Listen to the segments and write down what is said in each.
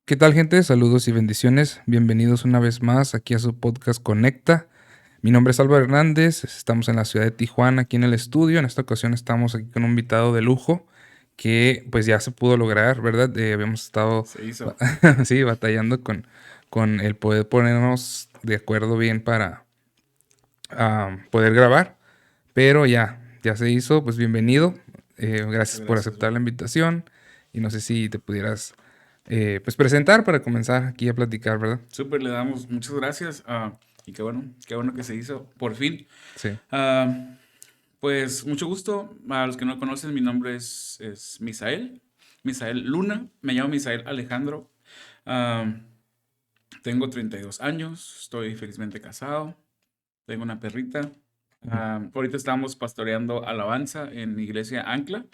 ¿Qué tal, gente? Saludos y bendiciones. Bienvenidos una vez más aquí a su podcast Conecta. Mi nombre es Álvaro Hernández. Estamos en la ciudad de Tijuana, aquí en el estudio. En esta ocasión estamos aquí con un invitado de lujo que pues ya se pudo lograr, ¿verdad? Habíamos estado Se hizo. sí, batallando con el poder ponernos de acuerdo bien para poder grabar, pero ya se hizo. Pues bienvenido. Muchas Gracias por gracias, aceptar bro. la invitación y no sé si te pudieras pues presentar para comenzar aquí a platicar, ¿verdad? Súper, le damos muchas gracias. Y qué bueno que se hizo, por fin. Sí. Ah, pues mucho gusto. A los que no conocen, mi nombre es Misael. Misael Luna. Me llamo Misael Alejandro. Ah, Tengo 32 años. Estoy felizmente casado. Tengo una perrita. Ujú. Ahorita estamos pastoreando alabanza en Iglesia Ancla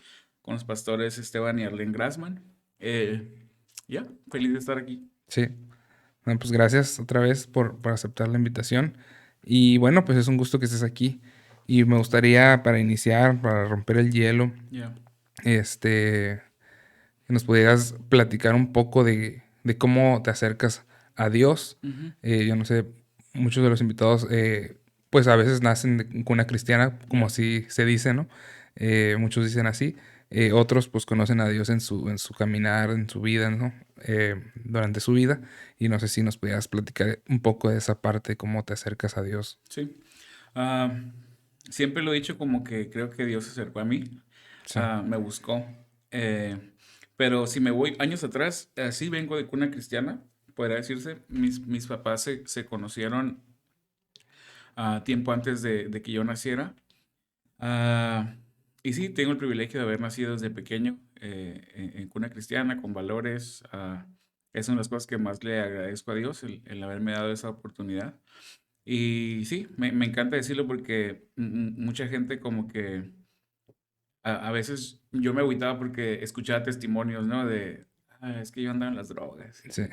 con los pastores Esteban y Arlen Grassman. Ya, feliz de estar aquí. Sí. Bueno, pues gracias otra vez por aceptar la invitación. Y bueno, pues es un gusto que estés aquí. Y me gustaría, para iniciar, para romper el hielo, Ya. este, que nos pudieras platicar un poco de cómo te acercas a Dios. Ujú. Yo no sé, muchos de los invitados, pues a veces nacen de cuna cristiana, como Ya. así se dice, ¿no? Muchos dicen así. Otros pues conocen a Dios en su caminar, en su vida, ¿no? Durante su vida. Y no sé si nos pudieras platicar un poco de esa parte, cómo te acercas a Dios. Sí. Ah, Siempre lo he dicho como que creo que Dios se acercó a mí, Sí. me buscó. Eh, pero si me voy años atrás, sí vengo de cuna cristiana, podría decirse. Mis papás se conocieron tiempo antes de que yo naciera. Ah, y sí, tengo el privilegio de haber nacido desde pequeño en cuna cristiana, con valores. Es una de las cosas que más le agradezco a Dios, el haberme dado esa oportunidad. Y sí, me encanta decirlo porque mucha gente como que a veces yo me agüitaba porque escuchaba testimonios, ¿no? Es que yo andaba en las drogas Sí.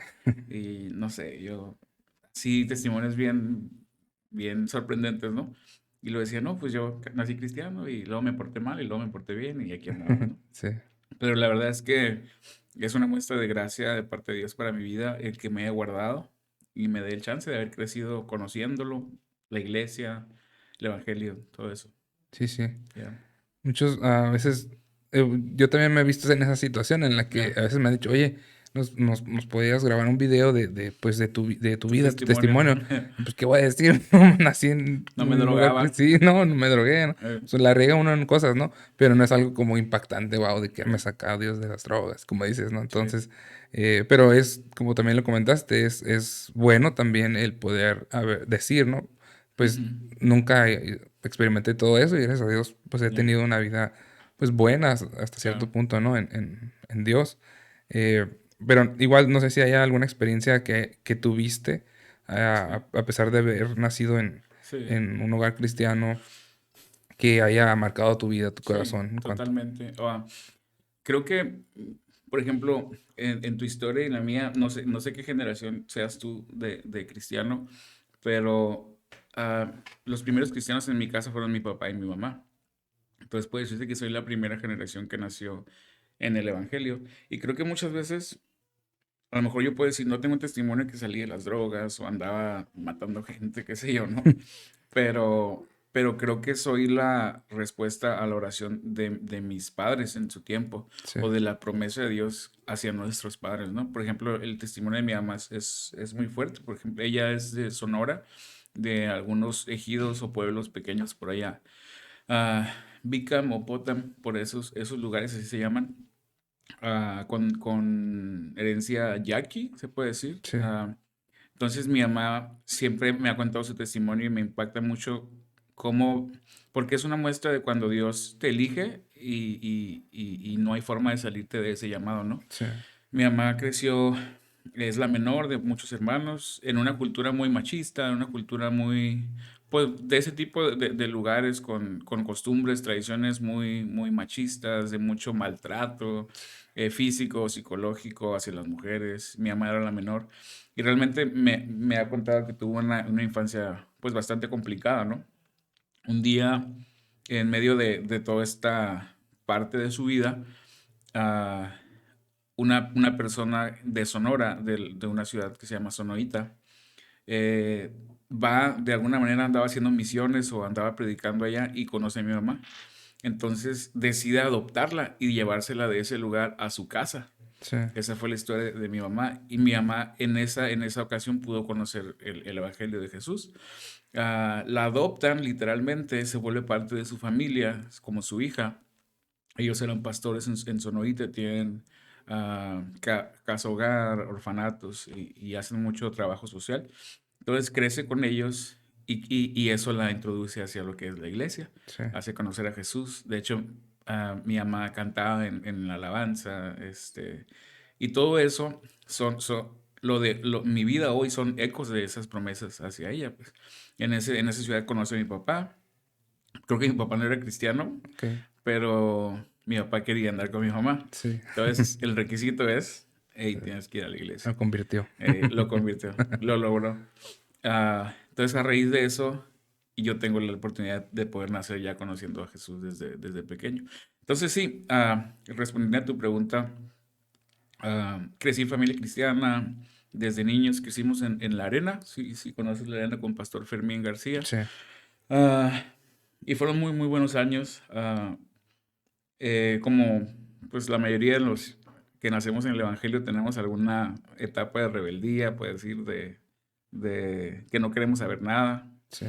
y no sé, sí, testimonios bien sorprendentes, ¿no? Y lo decía, no, pues yo nací cristiano y luego me porté mal y luego me porté bien y aquí andamos, ¿no? Sí. Pero la verdad es que es una muestra de gracia de parte de Dios para mi vida el que me haya guardado y me dé el chance de haber crecido conociéndolo, la iglesia, el evangelio, todo eso. Sí, sí. Ya, Muchos, a veces, yo también me he visto en esa situación en la que ya. a veces me han dicho, oye, nos podías grabar un video pues de tu Tu vida, tu testimonio. testimonio. Y pues, ¿qué voy a decir? No, nací en No me un lugar drogaba. que sí, no me drogué, ¿no? Eh, O sea, la riega uno en cosas, ¿no? Pero no es algo como impactante, wow, de que me ya, saca Dios de las drogas, como dices, ¿no? sí. Entonces, pero es, como también lo comentaste, es bueno también el poder decir, ¿no? Pues Ujú. nunca experimenté todo eso y gracias a Dios pues he Ya, tenido una vida pues buena hasta cierto claro. punto, ¿no? En Dios. Eh, pero igual no sé si hay alguna experiencia que tuviste Sí, a pesar de haber nacido sí, en un hogar cristiano que haya marcado tu vida, tu sí, corazón en cuanto. totalmente. Creo que, por ejemplo, en tu historia y en la mía, no sé qué generación seas tú de cristiano, pero los primeros cristianos en mi casa fueron mi papá y mi mamá. Entonces puedo decirte que soy la primera generación que nació en el Evangelio. Y creo que muchas veces, a lo mejor yo puedo decir, no tengo un testimonio que salí de las drogas o andaba matando gente, qué sé yo, ¿no? Pero creo que soy la respuesta a la oración de mis padres en su tiempo Sí, o de la promesa de Dios hacia nuestros padres, ¿no? Por ejemplo, el testimonio de mi mamá es muy fuerte. Por ejemplo, ella es de Sonora, de algunos ejidos o pueblos pequeños por allá. Ah, Bicam o Potam, por esos lugares así se llaman, con herencia yaqui, se puede decir. sí, Entonces mi mamá siempre me ha contado su testimonio y me impacta mucho cómo, porque es una muestra de cuando Dios te elige y no hay forma de salirte de ese llamado, ¿no? sí, Mi mamá creció, es la menor de muchos hermanos, en una cultura muy machista, en una cultura muy, pues, de ese tipo de lugares con costumbres, tradiciones muy machistas, de mucho maltrato físico, psicológico hacia las mujeres. Mi mamá era la menor y realmente me ha contado que tuvo una infancia, pues, bastante complicada, ¿no? Un día, en medio de toda esta parte de su vida, ah, una persona de Sonora, de una ciudad que se llama Sonoita, de alguna manera andaba haciendo misiones o andaba predicando allá y conoce a mi mamá. Entonces decide adoptarla y llevársela de ese lugar a su casa. Sí, Esa fue la historia de mi mamá. Y mi mamá en esa ocasión pudo conocer el Evangelio de Jesús. La adoptan literalmente, se vuelve parte de su familia, es como su hija. Ellos eran pastores en Sonoita, tienen casa hogar, orfanatos y hacen mucho trabajo social. Entonces crece con ellos y eso la introduce hacia lo que es la iglesia, sí, hace conocer a Jesús. De hecho, mi mamá cantaba en la alabanza, y todo eso mi vida hoy son ecos de esas promesas hacia ella, pues. En esa ciudad conoce a mi papá. Creo que mi papá no era cristiano, ok, pero mi papá quería andar con mi mamá. sí, Entonces, el requisito es, hey, tienes que ir a la iglesia. lo convirtió. Lo convirtió, lo logró. Entonces, a raíz de eso, yo tengo la oportunidad de poder nacer ya conociendo a Jesús desde pequeño. Entonces, sí, respondiendo a tu pregunta, crecí en familia cristiana. Desde niños crecimos en La Arena. Sí, sí, conoces La Arena con Pastor Fermín García. Sí, Ah, y fueron muy, muy buenos años. Como pues la mayoría de los que nacemos en el Evangelio tenemos alguna etapa de rebeldía, puede decir, de que no queremos saber nada. sí,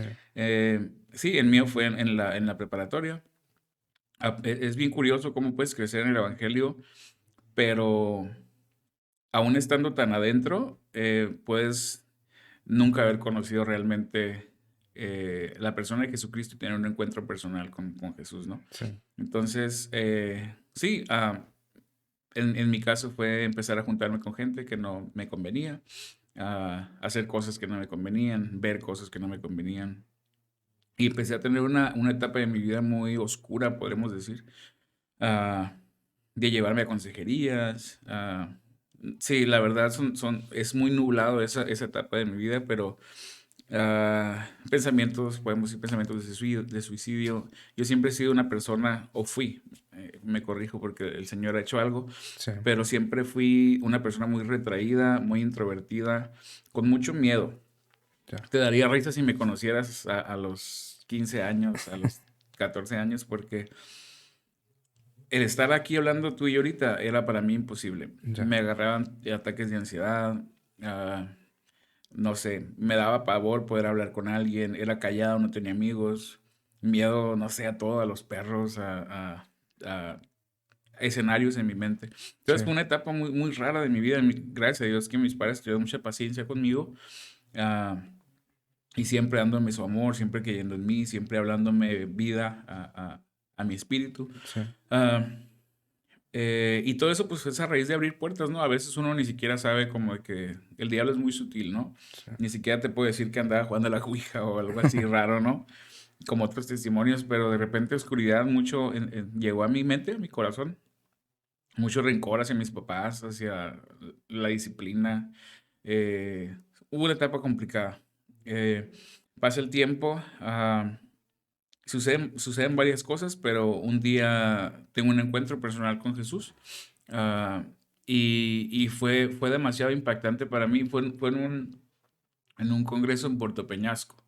Sí, el mío fue en la preparatoria. Es bien curioso cómo puedes crecer en el Evangelio, pero aún estando tan adentro, puedes nunca haber conocido realmente la persona de Jesucristo y tener un encuentro personal con Jesús, ¿no? sí, Entonces, sí, en mi caso fue empezar a juntarme con gente que no me convenía, hacer cosas que no me convenían, ver cosas que no me convenían. Y empecé a tener una etapa de mi vida muy oscura, podremos decir, ah, de llevarme a consejerías. Sí, la verdad es muy nublado esa etapa de mi vida, pero pensamientos, podemos decir pensamientos de suicidio. Yo siempre he sido una persona, o fui, me corrijo porque el Señor ha hecho algo, sí, pero siempre fui una persona muy retraída, muy introvertida, con mucho miedo. ya, Te daría risa si me conocieras a los 15 años, a los 14 años, porque el estar aquí hablando tú y yo ahorita era para mí imposible. ya, Me agarraban ataques de ansiedad, ah, no sé, me daba pavor poder hablar con alguien, era callado, no tenía amigos, miedo, no sé, a todo, a los perros, a escenarios en mi mente. sí, Entonces fue una etapa muy, muy rara de mi vida. Gracias a Dios que mis padres tuvieron mucha paciencia conmigo, ah, y siempre dándome su amor, siempre creyendo en mí, siempre hablándome vida a mi espíritu. sí, Ah, y todo eso pues es a raíz de abrir puertas, ¿no? A veces uno ni siquiera sabe como de que el diablo es muy sutil, ¿no? sí, Ni siquiera te puede decir que andaba jugando a la ouija o algo así raro, ¿no? Como otros testimonios, pero de repente oscuridad mucho llegó a mi mente, a mi corazón. Mucho rencor hacia mis papás, hacia la disciplina. Hubo una etapa complicada. Eh, Pasa el tiempo, suceden varias cosas, pero un día tengo un encuentro personal con Jesús. ah, y fue demasiado impactante para mí. Fue en un congreso en Puerto Peñasco.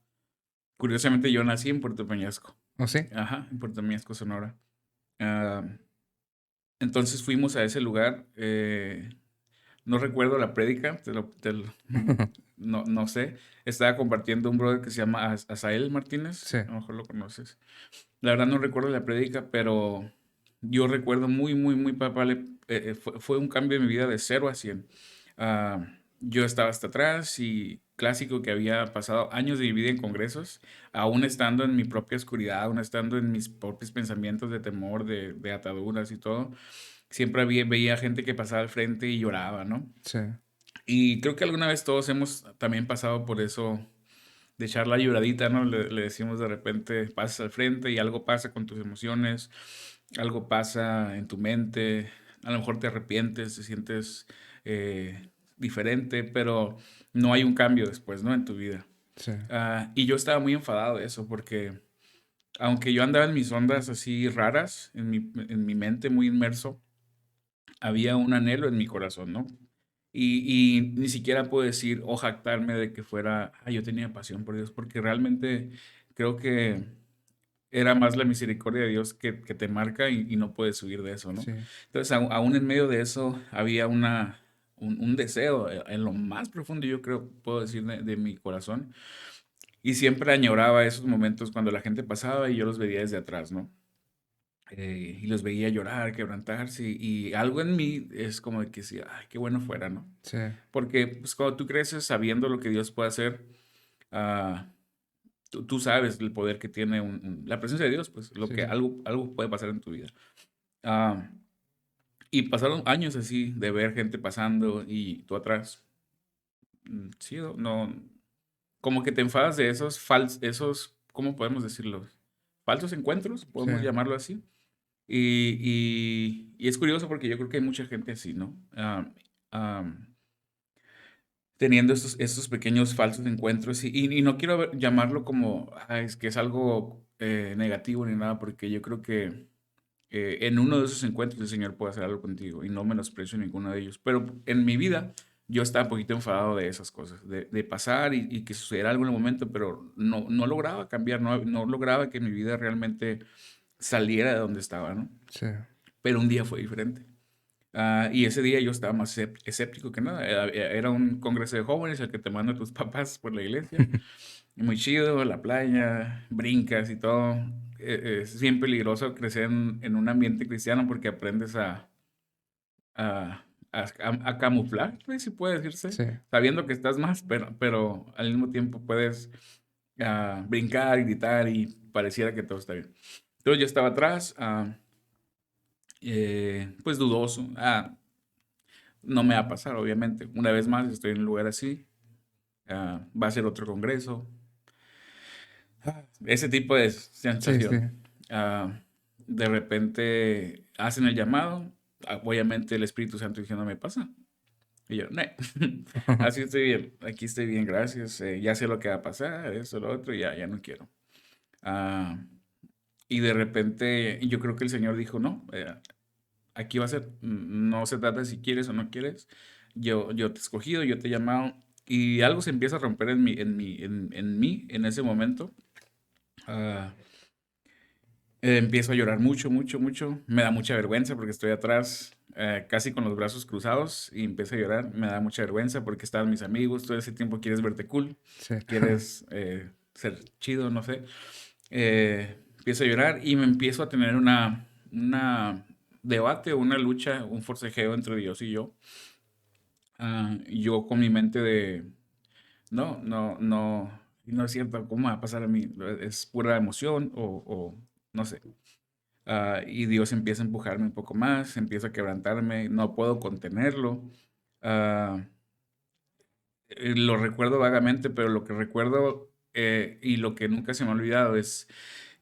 Curiosamente, yo nací en Puerto Peñasco. ¿o sí? Ajá, en Puerto Peñasco, Sonora. Ah, entonces fuimos a ese lugar. No recuerdo la prédica, no sé. Estaba compartiendo un brother que se llama Asael Martínez, Sí, a lo mejor lo conoces. La verdad no recuerdo la prédica, pero yo recuerdo muy, muy, muy palpable. Fue un cambio en mi vida de 0 a 100. Ah, yo estaba hasta atrás y clásico que había pasado años de mi vida en congresos, aún estando en mi propia oscuridad, aún estando en mis propios pensamientos de temor, de ataduras y todo. Siempre veía gente que pasaba al frente y lloraba, ¿no? sí, Y creo que alguna vez todos hemos también pasado por eso de echar la lloradita, ¿no? Le decimos de repente, pasas al frente y algo pasa con tus emociones, algo pasa en tu mente, a lo mejor te arrepientes, te sientes diferente, pero no hay un cambio después, ¿no? En tu vida. sí, Y yo estaba muy enfadado de eso porque aunque yo andaba en mis ondas así raras, en mi mente muy inmerso, había un anhelo en mi corazón, ¿no? Y ni siquiera puedo decir o jactarme de que fuera, yo tenía pasión por Dios, porque realmente creo que era más la misericordia de Dios que te marca y no puedes huir de eso, ¿no? Sí, Entonces, aún en medio de eso, había un deseo en lo más profundo, yo creo, puedo decir, de mi corazón. Y siempre añoraba esos momentos cuando la gente pasaba y yo los veía desde atrás, ¿no? Y los veía llorar, quebrantarse, y algo en mí es como de que sí, ay, qué bueno fuera, ¿no? sí, Porque pues, cuando tú creces sabiendo lo que Dios puede hacer, ah, tú sabes el poder que tiene la presencia de Dios, pues lo sí, que sí. algo puede pasar en tu vida. Ah, y pasaron años así de ver gente pasando y tú atrás. Sí, no, como que te enfadas de esos, ¿cómo podemos decirlo? Falsos encuentros, Sí, podemos llamarlo así. Y es curioso porque yo creo que hay mucha gente así, ¿no? Am, teniendo estos pequeños falsos encuentros y no quiero llamarlo como, es que es algo negativo ni nada, porque yo creo que en uno de esos encuentros el Señor puede hacer algo contigo y no menosprecio ninguno de ellos. Pero en mi vida yo estaba un poquito enfadado de esas cosas, de pasar y que sucediera algo en el momento, pero no lograba cambiar, no lograba que mi vida realmente saliera de donde estaba, ¿no? sí. Pero un día fue diferente. Y ese día yo estaba más escéptico que nada. Era un congreso de jóvenes al que te mandan tus papás por la iglesia. Muy chido, la playa, brincas y todo. Es bien peligroso crecer en un ambiente cristiano porque aprendes a, a camuflar, pues, si puede decirse, Sí, sabiendo que estás más, pero al mismo tiempo puedes brincar y gritar y pareciera que todo está bien. Entonces yo estaba atrás, pues dudoso. No me va a pasar, obviamente. Una vez más estoy en un lugar así. Va a ser otro congreso. Ese tipo de sí, sí. sensación. Ah, de repente hacen el llamado. Obviamente el Espíritu Santo diciendo, me pasa. Y yo, no, así estoy bien. Aquí estoy bien, gracias. Ya sé lo que va a pasar, eso, lo otro, ya no quiero. Ah, y de repente yo creo que el Señor dijo, no, aquí va a ser, no se trata de si quieres o no quieres. Yo te he escogido, yo te he llamado. Y algo se empieza a romper en mí en ese momento. Ah, empiezo a llorar mucho, mucho, mucho. Me da mucha vergüenza porque estoy atrás, casi con los brazos cruzados, y empiezo a llorar. Me da mucha vergüenza porque estaban mis amigos. Todo ese tiempo quieres verte cool, Sí. quieres ser chido, no sé. Empiezo a llorar y me empiezo a tener una debate, una lucha, un forcejeo entre Dios y yo. Yo con mi mente de, no, no, no es cierto, ¿cómo va a pasar a mí? Es pura emoción o no sé. Y Dios empieza a empujarme un poco más, empieza a quebrantarme, no puedo contenerlo. Ah, lo recuerdo vagamente, pero lo que recuerdo y lo que nunca se me ha olvidado es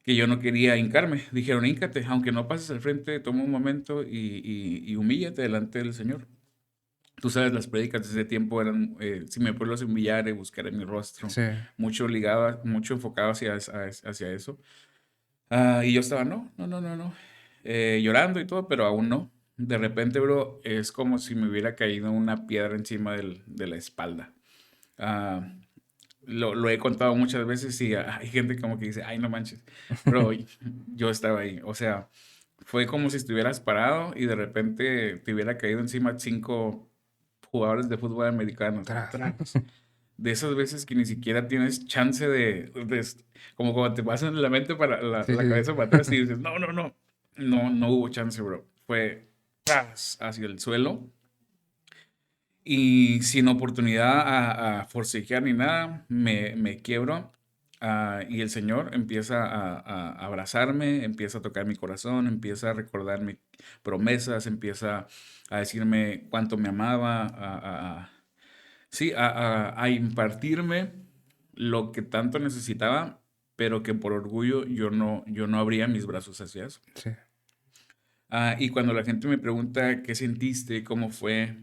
que yo no quería hincarme. Dijeron, híncate, aunque no pases al frente, toma un momento y humíllate delante del Señor. Tú sabes, las prédicas de ese tiempo eran, si me puedo humillar, buscaré mi rostro, Sí, mucho ligado, mucho enfocado hacia eso. Y yo estaba, no, no, no, no, no, llorando y todo, pero aún no. De repente, bro, es como si me hubiera caído una piedra encima de la espalda. Ah, lo he contado muchas veces y hay gente como que dice, ay, no manches, bro, yo estaba ahí. O sea, fue como si estuvieras parado y de repente te hubiera caído encima 5 jugadores de fútbol americano. tras. Tras. De esas veces que ni siquiera tienes chance como cuando te pasan la mente para Sí, la sí. cabeza para atrás y dices, no, no, no, no hubo chance, bro. Fue tras hacia el suelo y sin oportunidad a forcejear ni nada, me quiebro. Y el Señor empieza a abrazarme, empieza a tocar mi corazón, empieza a recordarme promesas, empieza a decirme cuánto me amaba, sí, a impartirme lo que tanto necesitaba, pero que por orgullo yo no abría mis brazos hacia eso. Sí, Y cuando la gente me pregunta qué sentiste, cómo fue,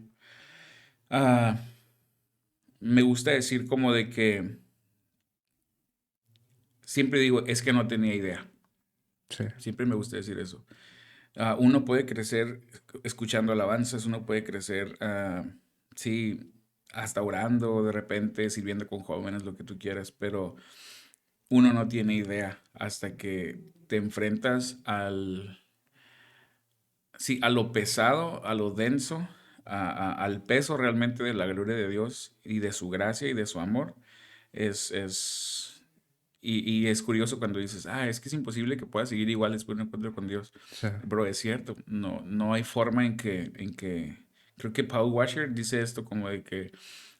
ah, me gusta decir como de que siempre digo, es que no tenía idea. sí, Siempre me gusta decir eso. Uno puede crecer escuchando alabanzas, uno puede crecer, sí, hasta orando, de repente sirviendo con jóvenes, lo que tú quieras, pero uno no tiene idea hasta que te enfrentas sí, a lo pesado, a lo denso, al peso realmente de la gloria de Dios y de su gracia y de su amor. Y es curioso cuando dices, es que es imposible que pueda seguir igual después de un encuentro con Dios. Sí, Bro, es cierto, no hay forma creo que Paul Washer dice esto como de que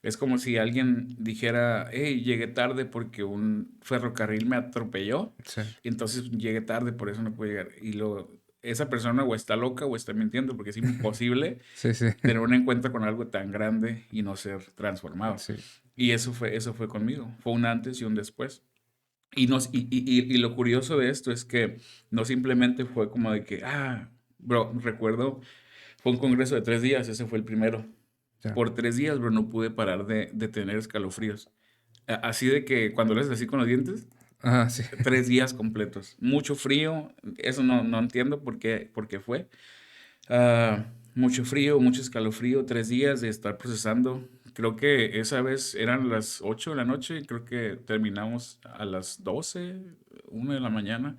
es como si alguien dijera, hey, llegué tarde porque un ferrocarril me atropelló, sí, y entonces llegué tarde, por eso no pude llegar. Esa persona o está loca o está mintiendo, porque es imposible sí, sí, tener un encuentro con algo tan grande y no ser transformado. sí, Y eso fue conmigo, fue un antes y un después. Y lo curioso de esto es que no simplemente fue como de que, bro, recuerdo, fue un congreso de 3 días, ese fue el primero. ya. Por 3 días, bro, no pude parar de tener escalofríos. Así de que cuando le haces así con los dientes, Ah, sí, 3 días completos. Mucho frío, eso no entiendo por qué fue. Mucho frío, mucho escalofrío, 3 días de estar procesando. Creo que esa vez eran las 8 de la noche y creo que terminamos a las 12, 1 de la mañana.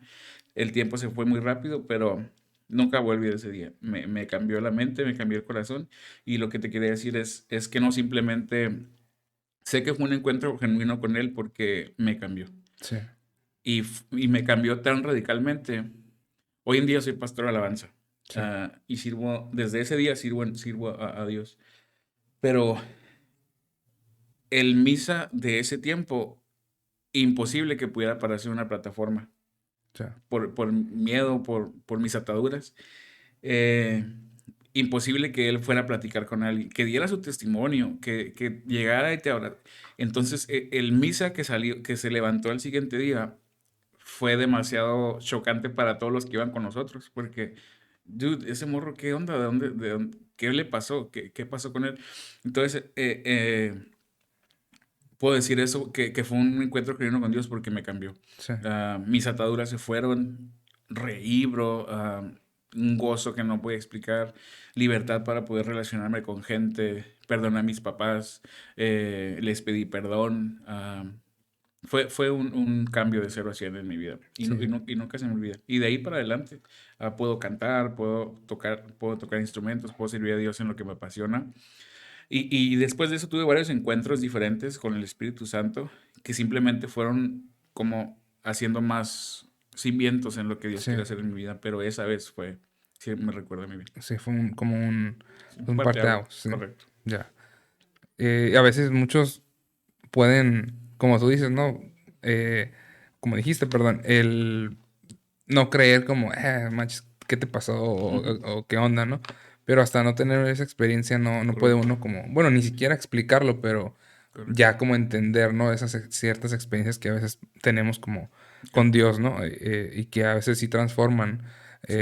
El tiempo se fue muy rápido, pero nunca voy a olvidar ese día. Me cambió la mente, me cambió el corazón. Y lo que te quería decir es que no simplemente sé que fue un encuentro genuino con él porque me cambió. sí, Y me cambió tan radicalmente. Hoy en día soy pastor de alabanza. sí, Y sirvo, desde ese día sirvo a Dios. Pero el misa de ese tiempo, imposible que pudiera pararse en una plataforma. ya. Por miedo, por mis ataduras. Eh, Imposible que él fuera a platicar con alguien, que diera su testimonio, que llegara y te hablara. Entonces, el misa que salió, que se levantó al siguiente día, fue demasiado chocante para todos los que iban con nosotros, porque, dude, ese morro, ¿qué onda? ¿Qué le pasó? ¿Qué pasó con él? Entonces, puedo decir eso, que fue un encuentro genuino con Dios porque me cambió. Sí, Mis ataduras se fueron, reí, bro, un gozo que no puedo explicar, libertad para poder relacionarme con gente, perdoné a mis papás, les pedí perdón. Fue un cambio de 0 a 100 en mi vida y, sí, sí. y nunca se me olvida. Y de ahí para adelante puedo cantar, puedo tocar instrumentos, puedo servir a Dios en lo que me apasiona. Y después de eso tuve varios encuentros diferentes con el Espíritu Santo que simplemente fueron como haciendo más cimientos en lo que Dios Sí, quiere hacer en mi vida, pero esa vez sí me recuerda muy bien. sí, fue como Un un parteaguas, parteaguas, sí, correcto. ya. A veces muchos pueden, como tú dices, ¿no? Como dijiste, perdón, el no creer como, manches, ¿qué te pasó? Ujú, O qué onda, ¿no? Pero hasta no tener esa experiencia no puede correcto, uno como, bueno, ni siquiera explicarlo, pero correcto. ya como entender, ¿no? Esas ciertas experiencias que a veces tenemos como con Correcto. Dios, ¿no? Y que a veces sí transforman, Sí,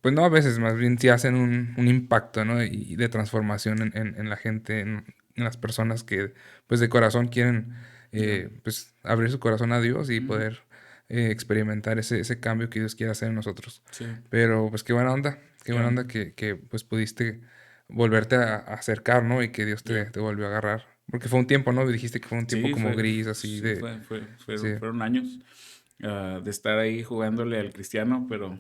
pues no a veces, más bien sí hacen un impacto, ¿no? Y de transformación en la gente, en las personas que pues de corazón quieren ya. pues abrir su corazón a Dios y Ujú, poder experimentar ese cambio que Dios quiere hacer en nosotros. sí, Pero pues qué buena ya. onda que pues pudiste volverte a acercar, ¿no? Y que Dios Ya. te volvió a agarrar. Porque fue un tiempo, ¿no? Dijiste que fue un tiempo Sí, como gris, así sí, de... Sí, fueron años de estar ahí jugándole al cristiano, pero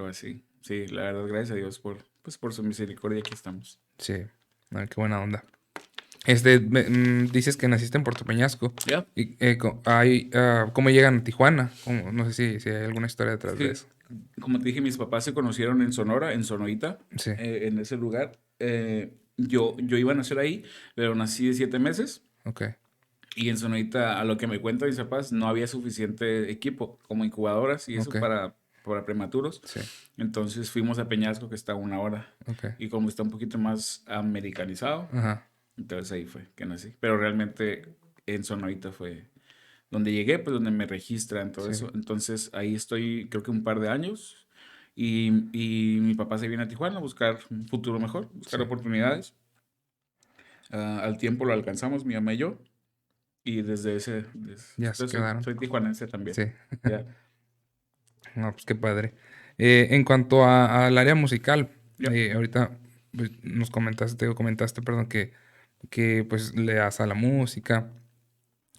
así. Sí, la verdad, gracias a Dios pues, por su misericordia, aquí estamos. sí. Ay, qué buena onda. Dices que naciste en Puerto Peñasco. Ya. Y, ¿cómo llegan a Tijuana? No sé si hay alguna historia detrás de Sí, eso. como te dije, mis papás se conocieron en Sonora, en Sonorita, Sí, en ese lugar. Yo iba a nacer ahí, pero nací de 7 meses. ok, Y en Sonorita, a lo que me cuentan mis papás, no había suficiente equipo como incubadoras y ok, eso para prematuros. sí, Entonces fuimos a Peñasco, que está a 1 hora. ok. Y como está un poquito más americanizado, Ajá, entonces ahí fue que nací. Pero realmente en Sonorita fue donde llegué, pues donde me registran, todo sí, eso. Entonces ahí estoy, creo que un par de años. Y mi papá se viene a Tijuana a buscar un futuro mejor, buscar sí. oportunidades. Al tiempo lo alcanzamos, mi mamá y yo. Y desde Ya se pues, soy, quedaron. soy tijuanense también. Sí. Ya. No, pues qué padre. En cuanto al área musical, Ya. ahorita pues, comentaste, perdón, que pues le das a la música.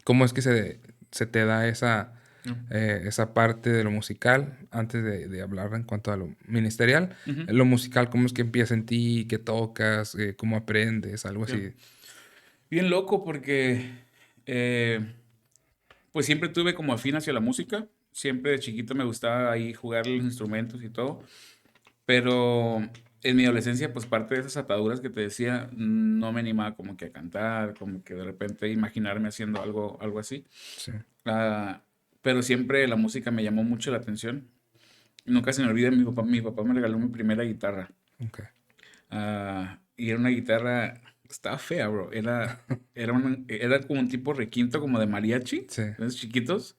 ¿Cómo es que se te da Ya. esa parte de lo musical antes de hablar en cuanto a lo ministerial? Ujú. Lo musical, ¿cómo es que empieza en ti? ¿Qué tocas? ¿Cómo aprendes? Algo Ya. así. Bien loco porque eh, pues siempre tuve como afín hacia la música. Siempre de chiquito me gustaba ahí jugar los instrumentos y todo. Pero en mi adolescencia, pues parte de esas ataduras que te decía, no me animaba como que a cantar, como que de repente imaginarme haciendo algo así. Sí, Ah, pero siempre la música me llamó mucho la atención. Nunca se me olvida, mi papá me regaló mi primera guitarra. ok. Y era una guitarra, estaba fea, bro. Era como un tipo requinto, como de mariachi, Sí, esos chiquitos.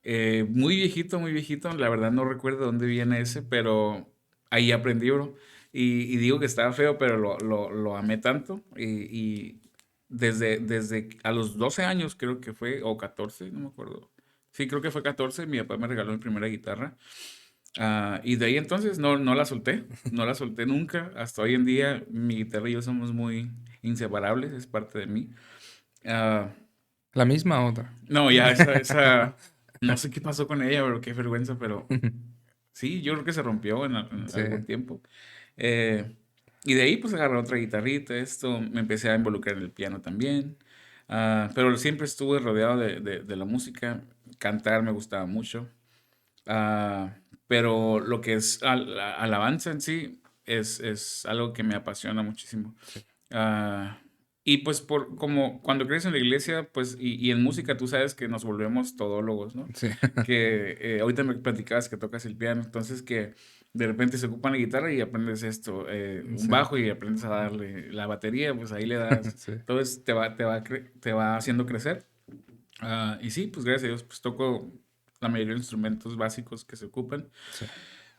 Muy viejito, muy viejito. La verdad no recuerdo dónde viene ese, pero ahí aprendí, bro. Y digo que estaba feo, pero lo amé tanto. Y desde a los 12 años creo que fue, o 14 no me acuerdo. Sí, creo que fue 14 mi papá me regaló mi primera guitarra. Y de ahí entonces no la solté, no la solté nunca. Hasta hoy en día mi guitarra y yo somos muy inseparables, es parte de mí. Ah, ¿la misma otra? no, ya no sé qué pasó con ella, pero qué vergüenza, pero sí, yo creo que se rompió en Sí, algún tiempo. Eh, y de ahí pues agarré otra guitarrita, esto, me empecé a involucrar en el piano también. Pero siempre estuve rodeado de la música, cantar me gustaba mucho. Pero lo que es alabanza en sí es algo que me apasiona muchísimo. sí, Ah, y pues como cuando crees en la iglesia, pues y en música tú sabes que nos volvemos todólogos, ¿no? sí, Que ahorita me platicabas que tocas el piano, entonces que de repente se ocupa la guitarra y aprendes esto, un sí, bajo y aprendes a darle la batería, pues ahí le das, sí, entonces te va haciendo crecer. Y sí, pues gracias a Dios, pues toco la mayoría de los instrumentos básicos que se ocupan. sí.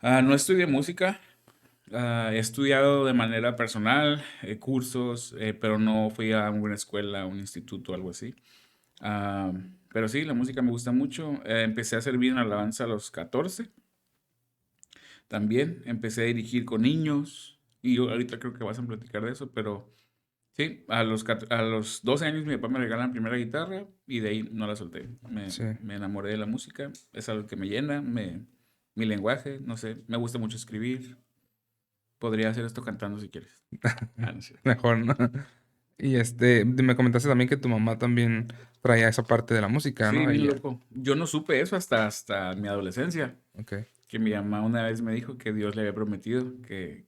No estudié música, he estudiado de manera personal, cursos, pero no fui a una escuela, a un instituto o algo así. Ah, pero sí, la música me gusta mucho. Empecé a servir en alabanza a los 14 también. Empecé a dirigir con niños y yo ahorita creo que vas a platicar de eso, pero sí, a los 12 años mi papá me regaló la primera guitarra y de ahí no la solté. Sí. Me enamoré de la música, es algo que me llena, mi lenguaje, no sé, me gusta mucho escribir. Podría hacer esto cantando si quieres. No es cierto. Mejor, ¿no? Y me comentaste también que tu mamá también traía esa parte de la música, Sí, ¿no? bien Ella. loco. Yo no supe eso hasta mi adolescencia, Ok. que mi mamá una vez me dijo que Dios le había prometido que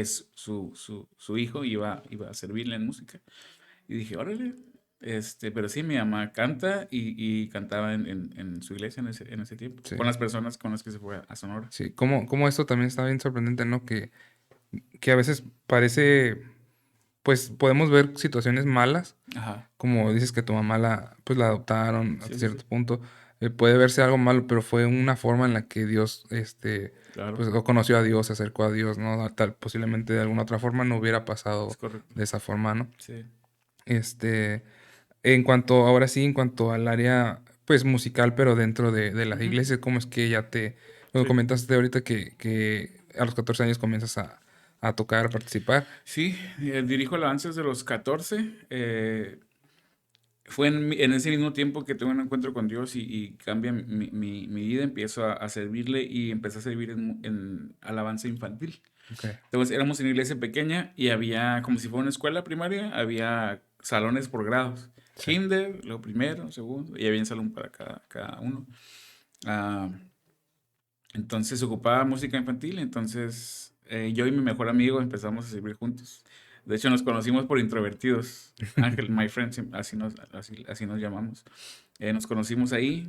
su hijo iba a servirle en música. Y dije, órale, pero sí, mi mamá canta y cantaba en su iglesia en ese tiempo, Sí. con las personas con las que se fue a Sonora. Sí. Como esto también está bien sorprendente, ¿no? Que a veces parece, pues podemos ver situaciones malas, Ajá, como dices que tu mamá pues la adoptaron hasta sí, sí, sí, cierto punto. Puede verse algo malo, pero fue una forma en la que Dios, claro, pues o conoció a Dios, se acercó a Dios, ¿no? Tal, posiblemente de alguna otra forma no hubiera es pasado correcto. de esa forma, ¿no? Sí, Este, ahora sí, en cuanto al área, pues musical, pero dentro de las ujú, iglesias, ¿cómo es que ya lo sí. comentaste ahorita que a los 14 años comienzas a tocar, a participar? Sí, dirijo alabanzas de los 14. Fue en ese mismo tiempo que tengo un encuentro con Dios y cambia mi vida. Empiezo a servirle y empecé a servir en alabanza infantil. Ok, Entonces éramos en una iglesia pequeña y había, como si fuera una escuela primaria, había salones por grados. sí, Kinder, lo primero, segundo, y había un salón para cada uno. Ah, entonces se ocupaba música infantil, entonces yo y mi mejor amigo empezamos a servir juntos. De hecho, nos conocimos por introvertidos. Ángel, my friend, así nos llamamos. Nos conocimos ahí,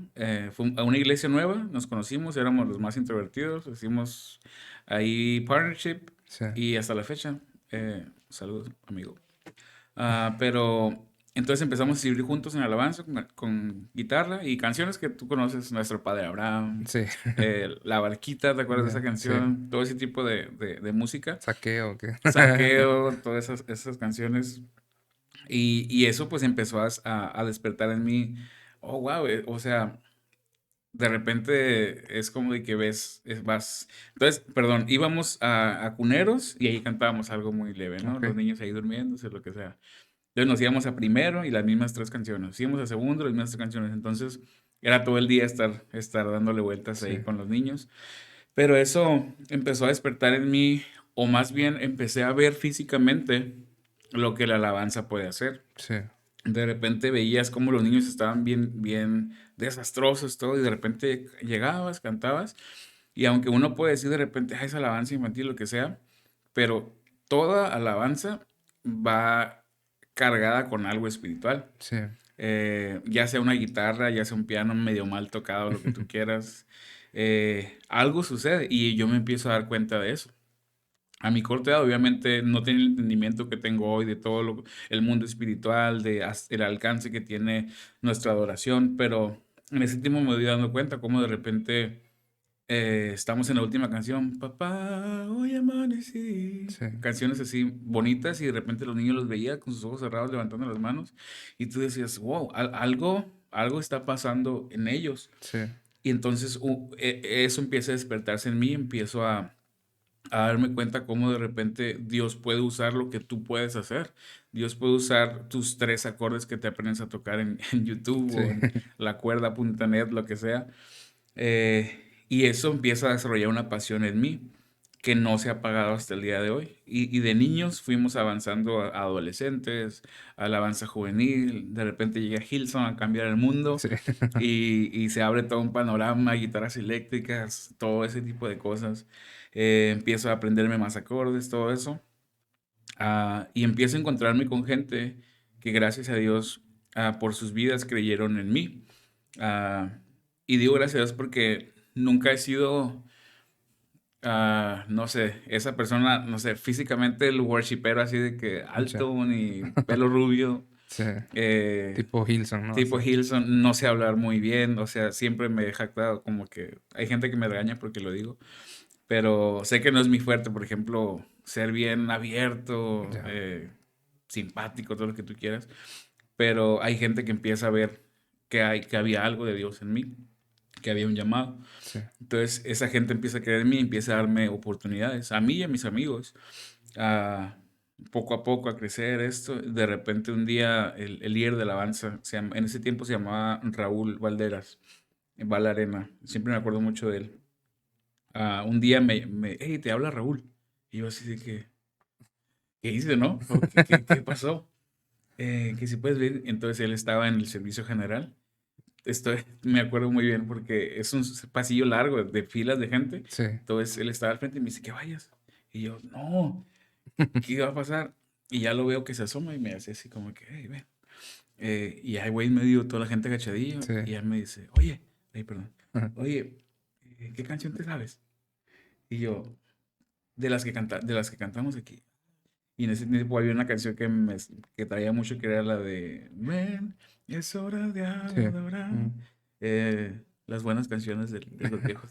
fue a una iglesia nueva, nos conocimos, éramos los más introvertidos, hicimos ahí partnership sí, y hasta la fecha, saludos, amigo. Pero entonces empezamos a escribir juntos en alabanza con guitarra y canciones que tú conoces, Nuestro Padre Abraham, sí, La Barquita, ¿te acuerdas de esa ya, sí, canción? Todo ese tipo de música. saqueo, ¿qué? Saqueo, todas esas canciones. Y eso pues empezó a despertar en mí, oh, wow, o sea, de repente es como de que vas. Entonces, perdón, íbamos a Cuneros y ahí cantábamos algo muy leve, ¿no? Ok, Los niños ahí durmiéndose, lo que sea. Entonces nos íbamos a primero y las mismas tres canciones. Nos íbamos a segundo, las mismas tres canciones. Entonces era todo el día estar dándole vueltas sí, ahí con los niños. Pero eso empezó a despertar en mí, o más bien empecé a ver físicamente lo que la alabanza puede hacer. sí, De repente veías cómo los niños estaban bien, bien desastrosos, todo, y de repente llegabas, cantabas, y aunque uno puede decir de repente, "Ah, es alabanza infantil, lo que sea", pero toda alabanza va cargada con algo espiritual. sí, Ya sea una guitarra, ya sea un piano medio mal tocado, lo que tú quieras, algo sucede y yo me empiezo a dar cuenta de eso. A mi corta edad, obviamente, no tenía el entendimiento que tengo hoy de todo el mundo espiritual, el alcance que tiene nuestra adoración, pero en ese tiempo me voy dando cuenta cómo de repente estamos en la última canción, papá, hoy amanecí. sí, Canciones así bonitas y de repente los niños los veía con sus ojos cerrados levantando las manos y tú decías, wow, algo está pasando en ellos. sí, Y entonces eso empieza a despertarse en mí, empiezo a darme cuenta cómo de repente Dios puede usar lo que tú puedes hacer. Dios puede usar tus tres acordes que te aprendes a tocar en YouTube sí, o en la cuerda.net, lo que sea. Y eso empieza a desarrollar una pasión en mí que no se ha apagado hasta el día de hoy. Y de niños fuimos avanzando a adolescentes, a la avanza juvenil, de repente llegué a Hillsong a cambiar el mundo sí, y se abre todo un panorama, guitarras eléctricas, todo ese tipo de cosas. Empiezo a aprenderme más acordes, todo eso. Y empiezo a encontrarme con gente que gracias a Dios por sus vidas creyeron en mí. Ah, y digo gracias a Dios porque nunca he sido, no sé, esa persona, no sé, físicamente el worshipero así de que ya, alto ni pelo rubio, sí, eh, tipo Hillsong, ¿no? tipo Así, Hilson, no sé hablar muy bien, o sea, siempre me he jactado como que hay gente que me regaña porque lo digo, pero sé que no es mi fuerte, por ejemplo, ser bien abierto, ya, simpático, todo lo que tú quieras, pero hay gente que empieza a ver que había algo de Dios en mí, que había un llamado. sí, Entonces, esa gente empieza a creer en mí, empieza a darme oportunidades, a mí y a mis amigos, a, poco a poco a crecer esto. De repente, un día, el líder de la alabanza, en ese tiempo se llamaba Raúl Valderas, en Val Arena, siempre me acuerdo mucho de él. Un día hey, te habla Raúl. Y yo así de que, ¿qué hice, no? ¿O qué pasó? Que si puedes ver, entonces él estaba en el servicio general. Me acuerdo muy bien porque es un pasillo largo de filas de gente. sí, Entonces él estaba al frente y me dice que vayas. Y yo, no, ¿qué va a pasar? Y ya lo veo que se asoma y me hace así como que, hey, ven. Y ahí, güey, me dio toda la gente agachadillo. sí, Y él me dice, oye, perdón, oye, ¿qué canción te sabes? Y yo, de las que cantamos aquí. Y en ese tiempo había una canción que traía mucho que era la de Ven, es hora de sí, adorar. mm, Las buenas canciones de los viejos tiempos.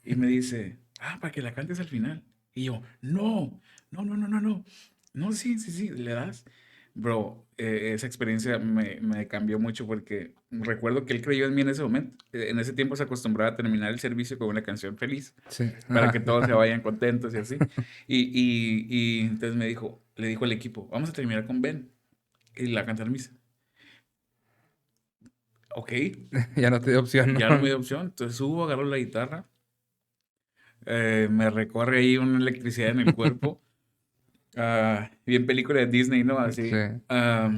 Y me dice, para que la cantes al final. Y yo, no, no, no, no, no, no. No, sí, sí, sí, le das. Bro, esa experiencia me cambió mucho porque recuerdo que él creyó en mí en ese momento. En ese tiempo se acostumbraba a terminar el servicio con una canción feliz sí, para que todos se ajá, vayan contentos y así. Y entonces le dijo al equipo, vamos a terminar con Ben y la cantar misa. Ok, ya no te dio opción, ya no me ¿no? dio opción. Entonces subo, agarro la guitarra, me recorre ahí una electricidad en el cuerpo. Bien película de Disney, ¿no? Sí, Así.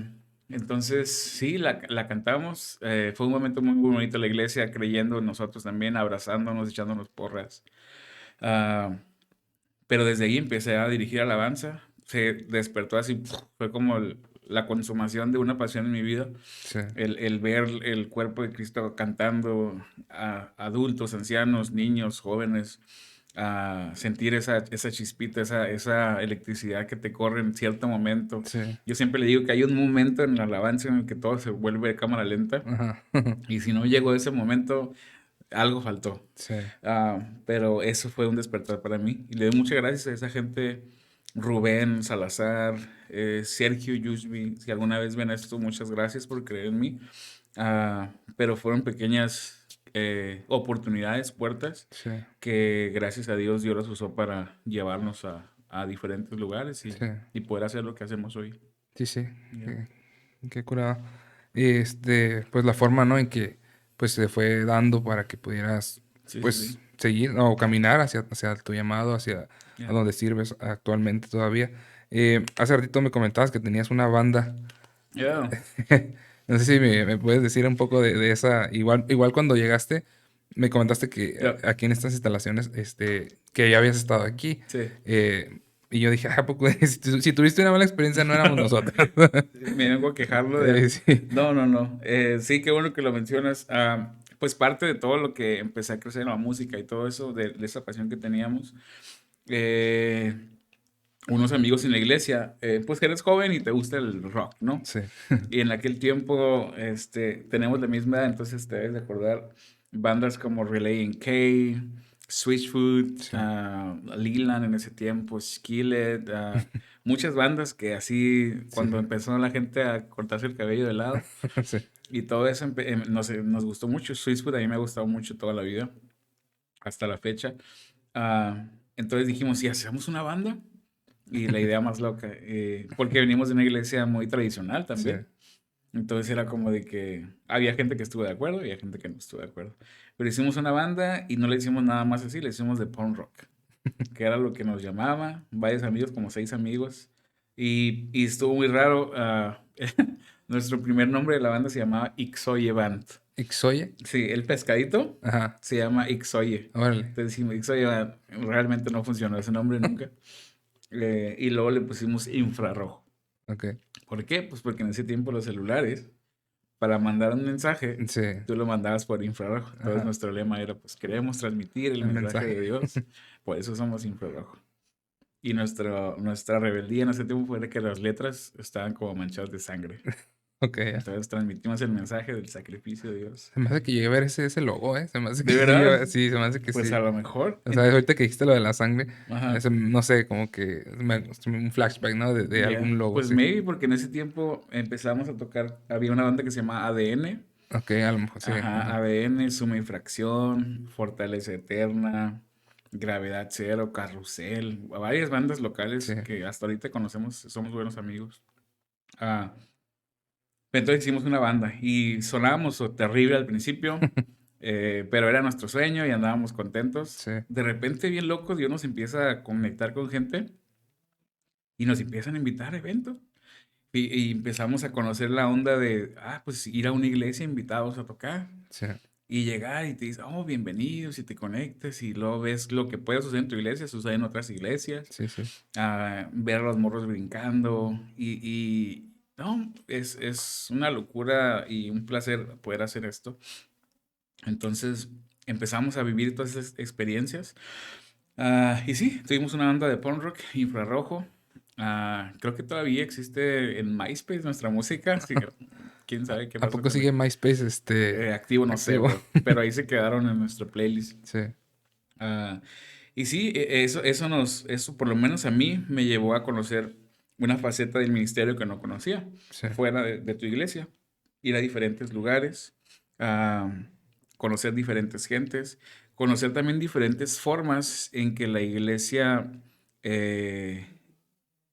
Entonces, sí, la cantamos. Fue un momento muy, muy bonito en la iglesia, creyendo en nosotros también, abrazándonos, echándonos porras. Ah, pero desde ahí empecé a dirigir alabanza. Se despertó así, fue como la consumación de una pasión en mi vida. sí, El ver el cuerpo de Cristo cantando a adultos, ancianos, niños, jóvenes, a sentir esa chispita, esa electricidad que te corre en cierto momento. sí, Yo siempre le digo que hay un momento en la alabanza en el que todo se vuelve de cámara lenta. ajá, Y si no llegó ese momento, algo faltó. sí, Pero eso fue un despertar para mí. Y le doy muchas gracias a esa gente, Rubén Salazar, Sergio Yusbi. Si alguna vez ven esto, muchas gracias por creer en mí. pero fueron pequeñas oportunidades, puertas, Sí, que gracias a Dios las usó para llevarnos a diferentes lugares sí, y poder hacer lo que hacemos hoy. sí, sí. Ya. Qué curado. Pues la forma, ¿no? En que pues se fue dando para que pudieras Sí, sí, pues sí. seguir o caminar hacia tu llamado, hacia a Ya. donde sirves actualmente todavía. Hace ratito me comentabas que tenías una banda. Ya. No sé si me puedes decir un poco de esa. Igual cuando llegaste, me comentaste que Ya. aquí en estas instalaciones, que ya habías estado aquí. Sí. Y yo dije, ¿a poco? Si tuviste una mala experiencia, no éramos nosotros. Me vengo a quejarlo de algo. Sí, No, no, no. Sí, qué bueno que lo mencionas. Pues parte de todo lo que empecé a crecer en la música y todo eso, de esa pasión que teníamos. eh, Unos amigos en la iglesia, pues que eres joven y te gusta el rock, ¿no? sí, Y en aquel tiempo, tenemos la misma edad, entonces te debes de acordar bandas como Relay and K, Switchfoot, sí, Leland en ese tiempo, Skillet, muchas bandas que así, sí, cuando sí. empezó la gente a cortarse el cabello de lado Sí, y todo eso, nos gustó mucho. Switchfoot a mí me ha gustado mucho toda la vida, hasta la fecha. Entonces dijimos, si hacemos una banda, y la idea más loca, porque venimos de una iglesia muy tradicional sí. también. Entonces era como de que había gente que estuvo de acuerdo y había gente que no estuvo de acuerdo. Pero hicimos una banda y no le hicimos nada más así, le hicimos de punk rock, que era lo que nos llamaba, varios amigos, como 6 amigos. Y estuvo muy raro. Nuestro primer nombre de la banda se llamaba Ixoye Band. ¿Ixoye? Sí, el pescadito Ajá, se llama Ixoye. órale. Entonces decimos Ixoye Band. Realmente no funcionó ese nombre nunca. Y luego le pusimos infrarrojo. Ok. ¿Por qué? Pues porque en ese tiempo los celulares, para mandar un mensaje, Sí, tú lo mandabas por infrarrojo. Entonces ajá. nuestro lema era, pues queremos transmitir el El mensaje mensaje. de Dios, por eso somos infrarrojo. Y nuestra rebeldía en ese tiempo fue que las letras estaban como manchadas de sangre. Ok, ya. Entonces transmitimos el mensaje del sacrificio de Dios. Se me hace que llegué a ver ese logo, ¿eh? Se me hace que ¿De sí, verdad? sí, se me hace que Pues a sí. lo mejor. O sea, ahorita que dijiste lo de la sangre, Ajá. no sé, como que un flashback, ¿no? De Ya. algún logo, Pues sí. maybe porque en ese tiempo empezamos a tocar, había una banda que se llama ADN. Ok, a lo mejor sí. Ajá, Ajá. ADN, Suma Infracción, Fortaleza Eterna, Gravedad Cero, Carrusel, varias bandas Sí. locales que hasta ahorita conocemos, somos buenos amigos. Ah, entonces hicimos una banda y sonábamos terrible al principio, pero era nuestro sueño y andábamos contentos. Sí. De repente, bien locos, Dios nos empieza a conectar con gente y nos empiezan a invitar a eventos. Y empezamos a conocer la onda de, pues ir a una iglesia invitados a tocar. Sí. Y llegar y te dice, oh, bienvenidos, y te conectas y luego ves lo que puede suceder en tu iglesia, sucede en otras iglesias, Sí, sí. ver a los morros brincando no, es una locura y un placer poder hacer esto. Entonces empezamos a vivir todas esas experiencias. Y sí, tuvimos una banda de punk rock, infrarrojo. Creo que todavía existe en MySpace nuestra música, así que quién sabe qué ¿A pasó poco con sigue él. MySpace Activo, no sé, activo? pero ahí se quedaron en nuestro playlist. Sí, Ah, y sí, eso por lo menos a mí me llevó a conocer una faceta del ministerio que no conocía, sí, fuera de tu iglesia, ir a diferentes lugares, ah, conocer diferentes gentes, conocer también diferentes formas en que la iglesia, eh,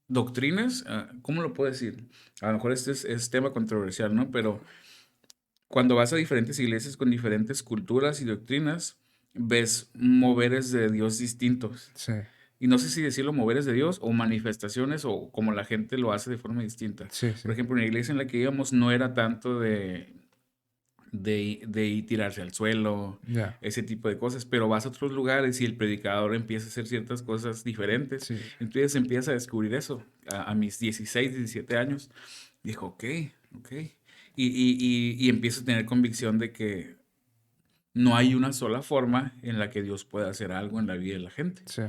doctrinas, ¿cómo lo puedo decir? A lo mejor este es tema controversial, ¿no? Pero cuando vas a diferentes iglesias con diferentes culturas y doctrinas, ves moveres de Dios distintos. sí, Y no sé si decirlo moveres de Dios o manifestaciones o como la gente lo hace de forma distinta. sí, Por sí. ejemplo, en la iglesia en la que íbamos no era tanto de tirarse al suelo, Ya, ese tipo de cosas, pero vas a otros lugares y el predicador empieza a hacer ciertas cosas diferentes. sí, Entonces empieza a descubrir eso. A mis 16, 17 años, dijo, ok, ok. Y empiezo a tener convicción de que no hay una sola forma en la que Dios pueda hacer algo en la vida de la gente. sí,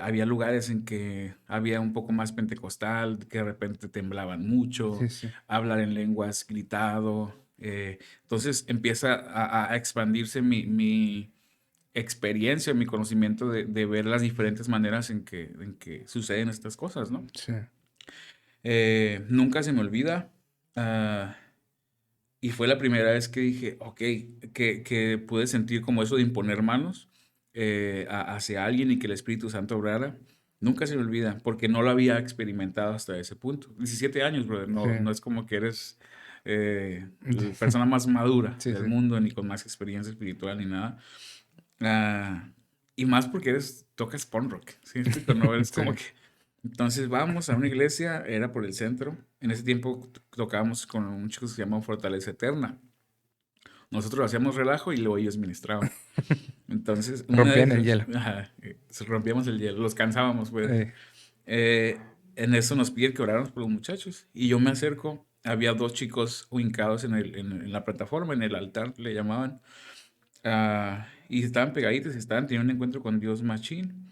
Había lugares en que había un poco más pentecostal, que de repente temblaban mucho, sí, sí, hablar en lenguas gritado. Entonces empieza a expandirse mi experiencia, mi conocimiento de ver las diferentes maneras en que suceden estas cosas, ¿no? sí, Nunca se me olvida. ah, Y fue la primera vez que dije, ok, que pude sentir como eso de imponer manos hacia alguien y que el Espíritu Santo obrara. Nunca se me olvida, porque no lo había experimentado hasta ese punto. 17 años, brother, Sí. no es como que eres la persona más madura Sí, del sí. mundo, ni con más experiencia espiritual, ni nada. Ah, y más porque tocas punk rock, ¿sí me explico? No eres Sí. como que... Entonces vamos a una iglesia, era por el centro. En ese tiempo tocábamos con un chico que se llama Fortaleza Eterna. Nosotros hacíamos relajo y luego ellos ministraban. Entonces, una de Rompían el esas, hielo. ajá, rompíamos el hielo, los cansábamos, pues. Eh, Eh, en eso nos piden que oráramos por los muchachos. Y yo me acerco, había dos chicos hincados en la plataforma, en el altar, le llamaban. Y estaban pegaditos, estaban teniendo un encuentro con Dios machín.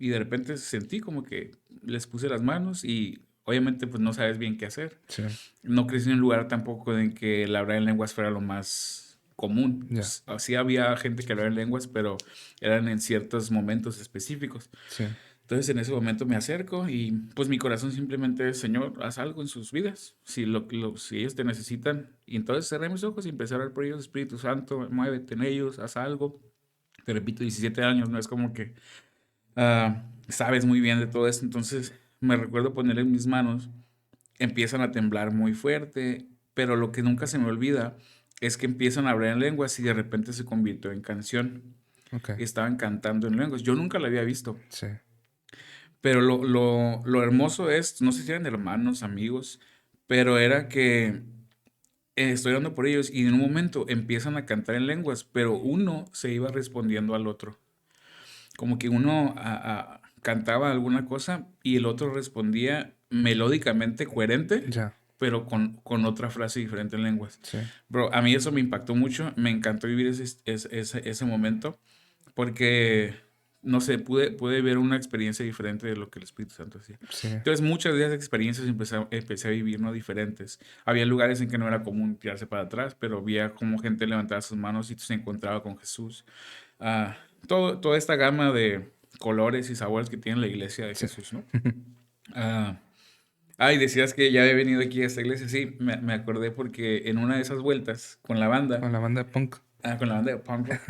Y de repente sentí como que les puse las manos y obviamente pues no sabes bien qué hacer. sí, No crecí en un lugar tampoco en que el hablar en lenguas fuera lo más común. ya, Sí había gente que hablaba en lenguas, pero eran en ciertos momentos específicos. sí, Entonces en ese momento me acerco y pues mi corazón simplemente es, Señor, haz algo en sus vidas, si ellos te necesitan. Y entonces cerré mis ojos y empecé a orar por ellos, Espíritu Santo, muévete en ellos, haz algo. Te repito, 17 años, no es como que sabes muy bien de todo esto. Entonces me recuerdo ponerle en mis manos, empiezan a temblar muy fuerte, pero lo que nunca se me olvida es que empiezan a hablar en lenguas y de repente se convirtió en canción. ok, Estaban cantando en lenguas. Yo nunca la había visto. sí, Pero lo hermoso es, no sé si eran hermanos, amigos, pero era que estoy orando por ellos y en un momento empiezan a cantar en lenguas, pero uno se iba respondiendo al otro. Como que uno cantaba alguna cosa y el otro respondía melódicamente coherente, ya, pero con otra frase diferente en lenguas. sí, Bro, a mí eso me impactó mucho, me encantó vivir ese momento porque, no sé, pude ver una experiencia diferente de lo que el Espíritu Santo hacía. sí, Entonces, muchas de esas experiencias empecé a vivir, ¿no? Diferentes. Había lugares en que no era común tirarse para atrás, pero había como gente levantaba sus manos y se encontraba con Jesús. Ah, toda esta gama de colores y sabores que tiene la iglesia de sí. Jesús, ¿no? Ah, y decías que ya había venido aquí a esta iglesia. Sí, me acordé porque en una de esas vueltas con la banda, Con la banda de punk. con la banda de punk rock,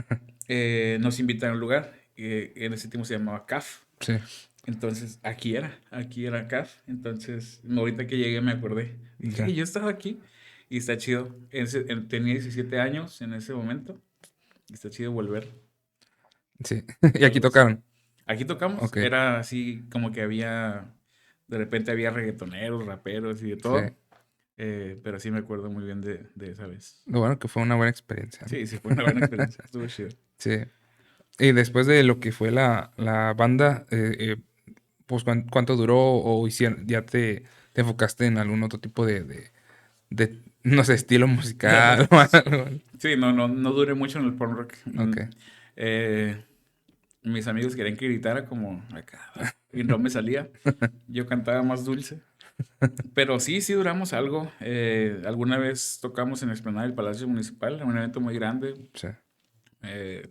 nos invitaron a un lugar. En ese tiempo se llamaba CAF. Sí, Entonces, aquí era CAF. Entonces, ahorita que llegué me acordé. Dije, ya, hey, yo estaba aquí y está chido. Tenía 17 años en ese momento y está chido volver. sí. Y aquí Algo así. tocaron. Aquí tocamos, Ok, era así como que de repente había reggaetoneros, raperos y de sí. todo. Pero sí me acuerdo muy bien de esa vez. Lo bueno que fue una buena experiencia, ¿no? Sí, sí, fue una buena experiencia. Estuvo chido. Sí. Y después de lo que fue la banda, pues ¿cuánto duró o hicieron, ya te enfocaste en algún otro tipo no sé, estilo musical o algo? Sí, no duré mucho en el punk rock. Ok, Eh, mis amigos querían que gritara como acá y no me salía. Yo cantaba más dulce. Pero sí duramos algo. Alguna vez tocamos en la explanada del Palacio Municipal, en un evento muy grande. sí,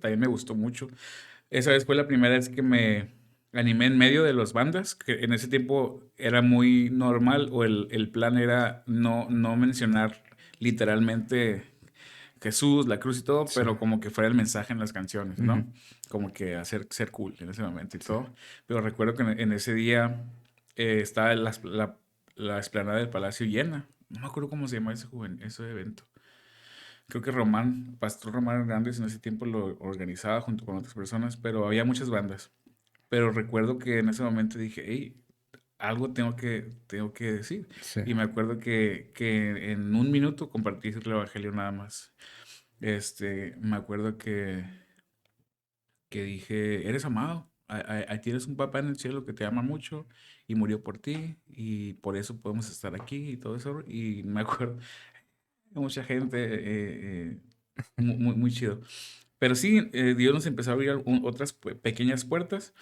También me gustó mucho. Esa vez fue la primera vez que me animé en medio de las bandas, que en ese tiempo era muy normal o el plan era no mencionar literalmente Jesús, la cruz y todo, sí, pero como que fuera el mensaje en las canciones, ujú, ¿no? Como que ser cool en ese momento y sí, todo. Pero recuerdo que en ese día estaba la explanada del Palacio llena. No me acuerdo cómo se llama ese evento. Creo que Pastor Román Hernández en ese tiempo lo organizaba junto con otras personas, pero había muchas bandas. Pero recuerdo que en ese momento dije, hey, algo tengo que decir. sí, Y me acuerdo que en un minuto compartí el evangelio nada más. Me acuerdo que dije, eres amado. Ahí tienes un papá en el cielo que te ama mucho y murió por ti y por eso podemos estar aquí y todo eso. Y me acuerdo, mucha gente, muy chido. Pero sí, Dios nos empezó a abrir otras pequeñas puertas.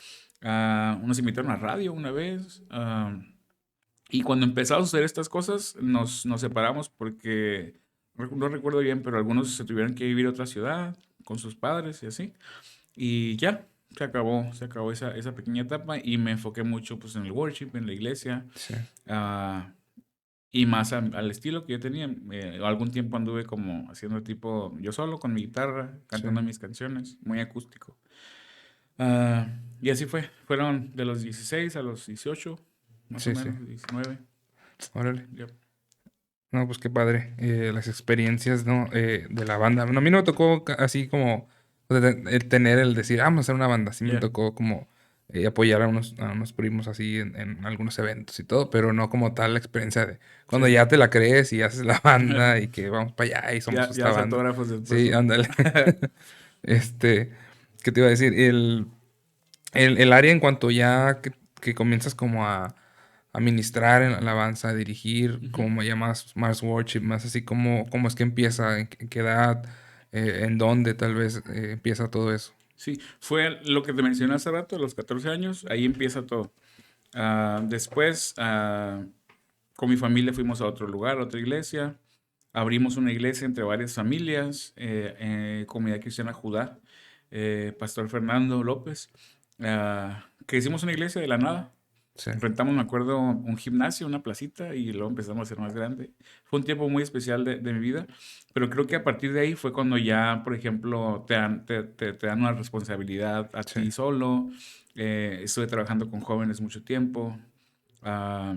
Nos invitaron a radio una vez. Y cuando empezamos a hacer estas cosas, nos separamos porque, no recuerdo bien, pero algunos se tuvieron que vivir a otra ciudad con sus padres y así. Y ya, se acabó esa pequeña etapa y me enfoqué mucho pues en el worship, en la iglesia. sí, ah, y más al estilo que yo tenía. Algún tiempo anduve como haciendo tipo yo solo con mi guitarra, Sí, cantando mis canciones, muy acústico. Y así fue. Fueron de los 16 a los 18, más o sí, sí. menos, 19. Órale. Yep. No, pues qué padre. Las experiencias, ¿no? De la banda. No, a mí no me tocó así como o sea, el tener el decir, vamos a hacer una banda. Sí me Yeah. tocó como apoyar a unos primos así en algunos eventos y todo, pero no como tal la experiencia de cuando Sí, sí. ya te la crees y haces la banda y que vamos para allá y somos Ya esta los banda. autógrafos después, Sí, ¿no? ándale. Este, ¿qué te iba a decir? El área en cuanto ya que comienzas como a ministrar en la alabanza, a dirigir, Ujú. como ya más worship, más así como, cómo es que empieza, en qué edad, en dónde tal vez empieza todo eso. Sí, fue lo que te mencioné hace rato, a los 14 años, ahí empieza todo. Después, con mi familia fuimos a otro lugar, a otra iglesia. Abrimos una iglesia entre varias familias, Comunidad Cristiana Judá, Pastor Fernando López, que hicimos una iglesia de la nada. Sí, Rentamos, me acuerdo, un gimnasio, una placita y luego empezamos a hacer más grande. Fue un tiempo muy especial de mi vida, pero creo que a partir de ahí fue cuando ya, por ejemplo, te dan una responsabilidad a sí, ti solo. Estuve trabajando con jóvenes mucho tiempo. ah,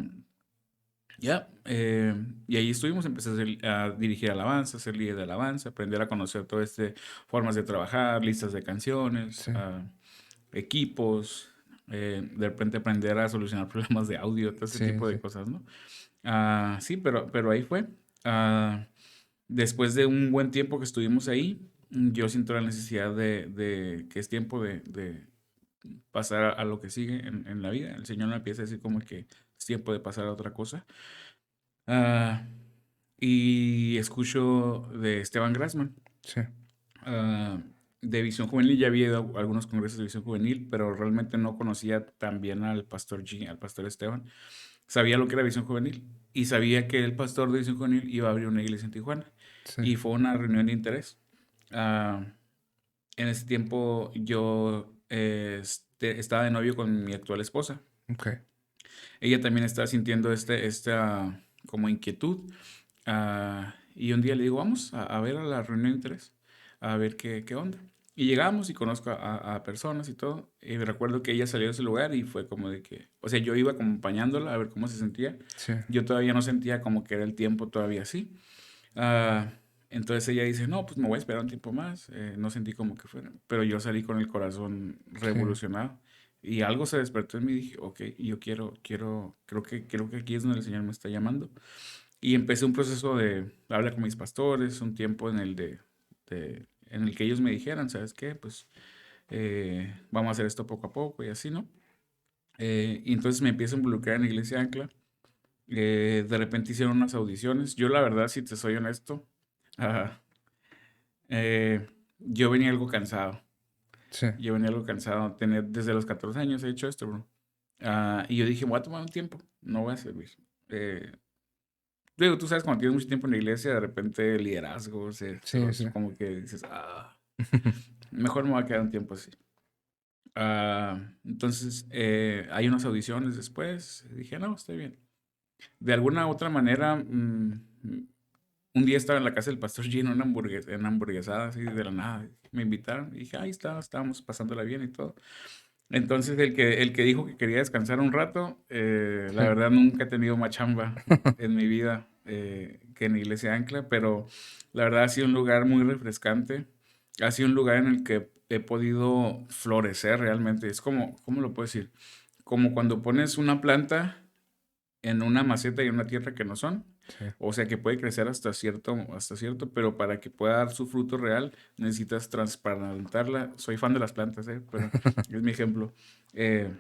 ya, y ahí estuvimos, empecé a dirigir alabanza, ser líder de alabanza, aprender a conocer todas este formas de trabajar, listas de canciones, sí, equipos, de repente aprender a solucionar problemas de audio, todo ese sí, tipo de sí, cosas, ¿no? Sí, pero ahí fue. Ah, Después de un buen tiempo que estuvimos ahí, yo siento la necesidad de que es tiempo de pasar a lo que sigue en la vida. El Señor me empieza a decir como que es tiempo de pasar a otra cosa. Ah, y escucho de Esteban Grassman, sí, ah, de Visión Juvenil. Ya había ido a algunos congresos de Visión Juvenil, pero realmente no conocía tan bien al pastor G, al pastor Esteban. Sabía lo que era Visión Juvenil y sabía que el pastor de Visión Juvenil iba a abrir una iglesia en Tijuana. sí, Y fue una reunión de interés. Ah, en ese tiempo yo estaba de novio con mi actual esposa. ok, Ella también estaba sintiendo esta como inquietud. Y un día le digo, vamos a ver a la reunión de interés, a ver qué onda. Y llegamos y conozco a personas y todo. Y me recuerdo que ella salió de ese lugar y fue como de que, o sea, yo iba acompañándola a ver cómo se sentía. sí, Yo todavía no sentía como que era el tiempo todavía así. Ah, entonces ella dice, no, pues me voy a esperar un tiempo más. No sentí como que fuera. Pero yo salí con el corazón sí, revolucionado. Y algo se despertó en mí y dije, ok, yo creo que aquí es donde el Señor me está llamando. Y empecé un proceso de hablar con mis pastores, un tiempo en el que ellos me dijeran, ¿sabes qué? Pues vamos a hacer esto poco a poco y así, ¿no? Y entonces me empiezo a involucrar en la iglesia Ancla. De repente hicieron unas audiciones. Yo la verdad, si te soy honesto, ah, yo venía algo cansado. sí, Yo venía algo cansado. Desde los 14 años he hecho esto, bro. Y yo dije, voy a tomar un tiempo, no voy a servir. Eh, Digo, tú sabes, cuando tienes mucho tiempo en la iglesia, de repente liderazgo, sí, sí. como que dices, mejor me voy a quedar un tiempo así. Entonces, hay unas audiciones después. Dije, no, estoy bien. De alguna otra manera, un día estaba en la casa del pastor G en una hamburguesada, así de la nada. Me invitaron y dije, ahí está, estábamos pasándola bien y todo. Entonces, el que dijo que quería descansar un rato, la Sí, verdad nunca he tenido más chamba en mi vida que en Iglesia Ancla, pero la verdad ha sido un lugar muy refrescante. Ha sido un lugar en el que he podido florecer realmente. Es como, ¿cómo lo puedo decir? Como cuando pones una planta en una maceta y en una tierra que no son. sí. O sea que puede crecer hasta cierto, pero para que pueda dar su fruto real necesitas transplantarla. Soy fan de las plantas, pero es mi ejemplo. Eh,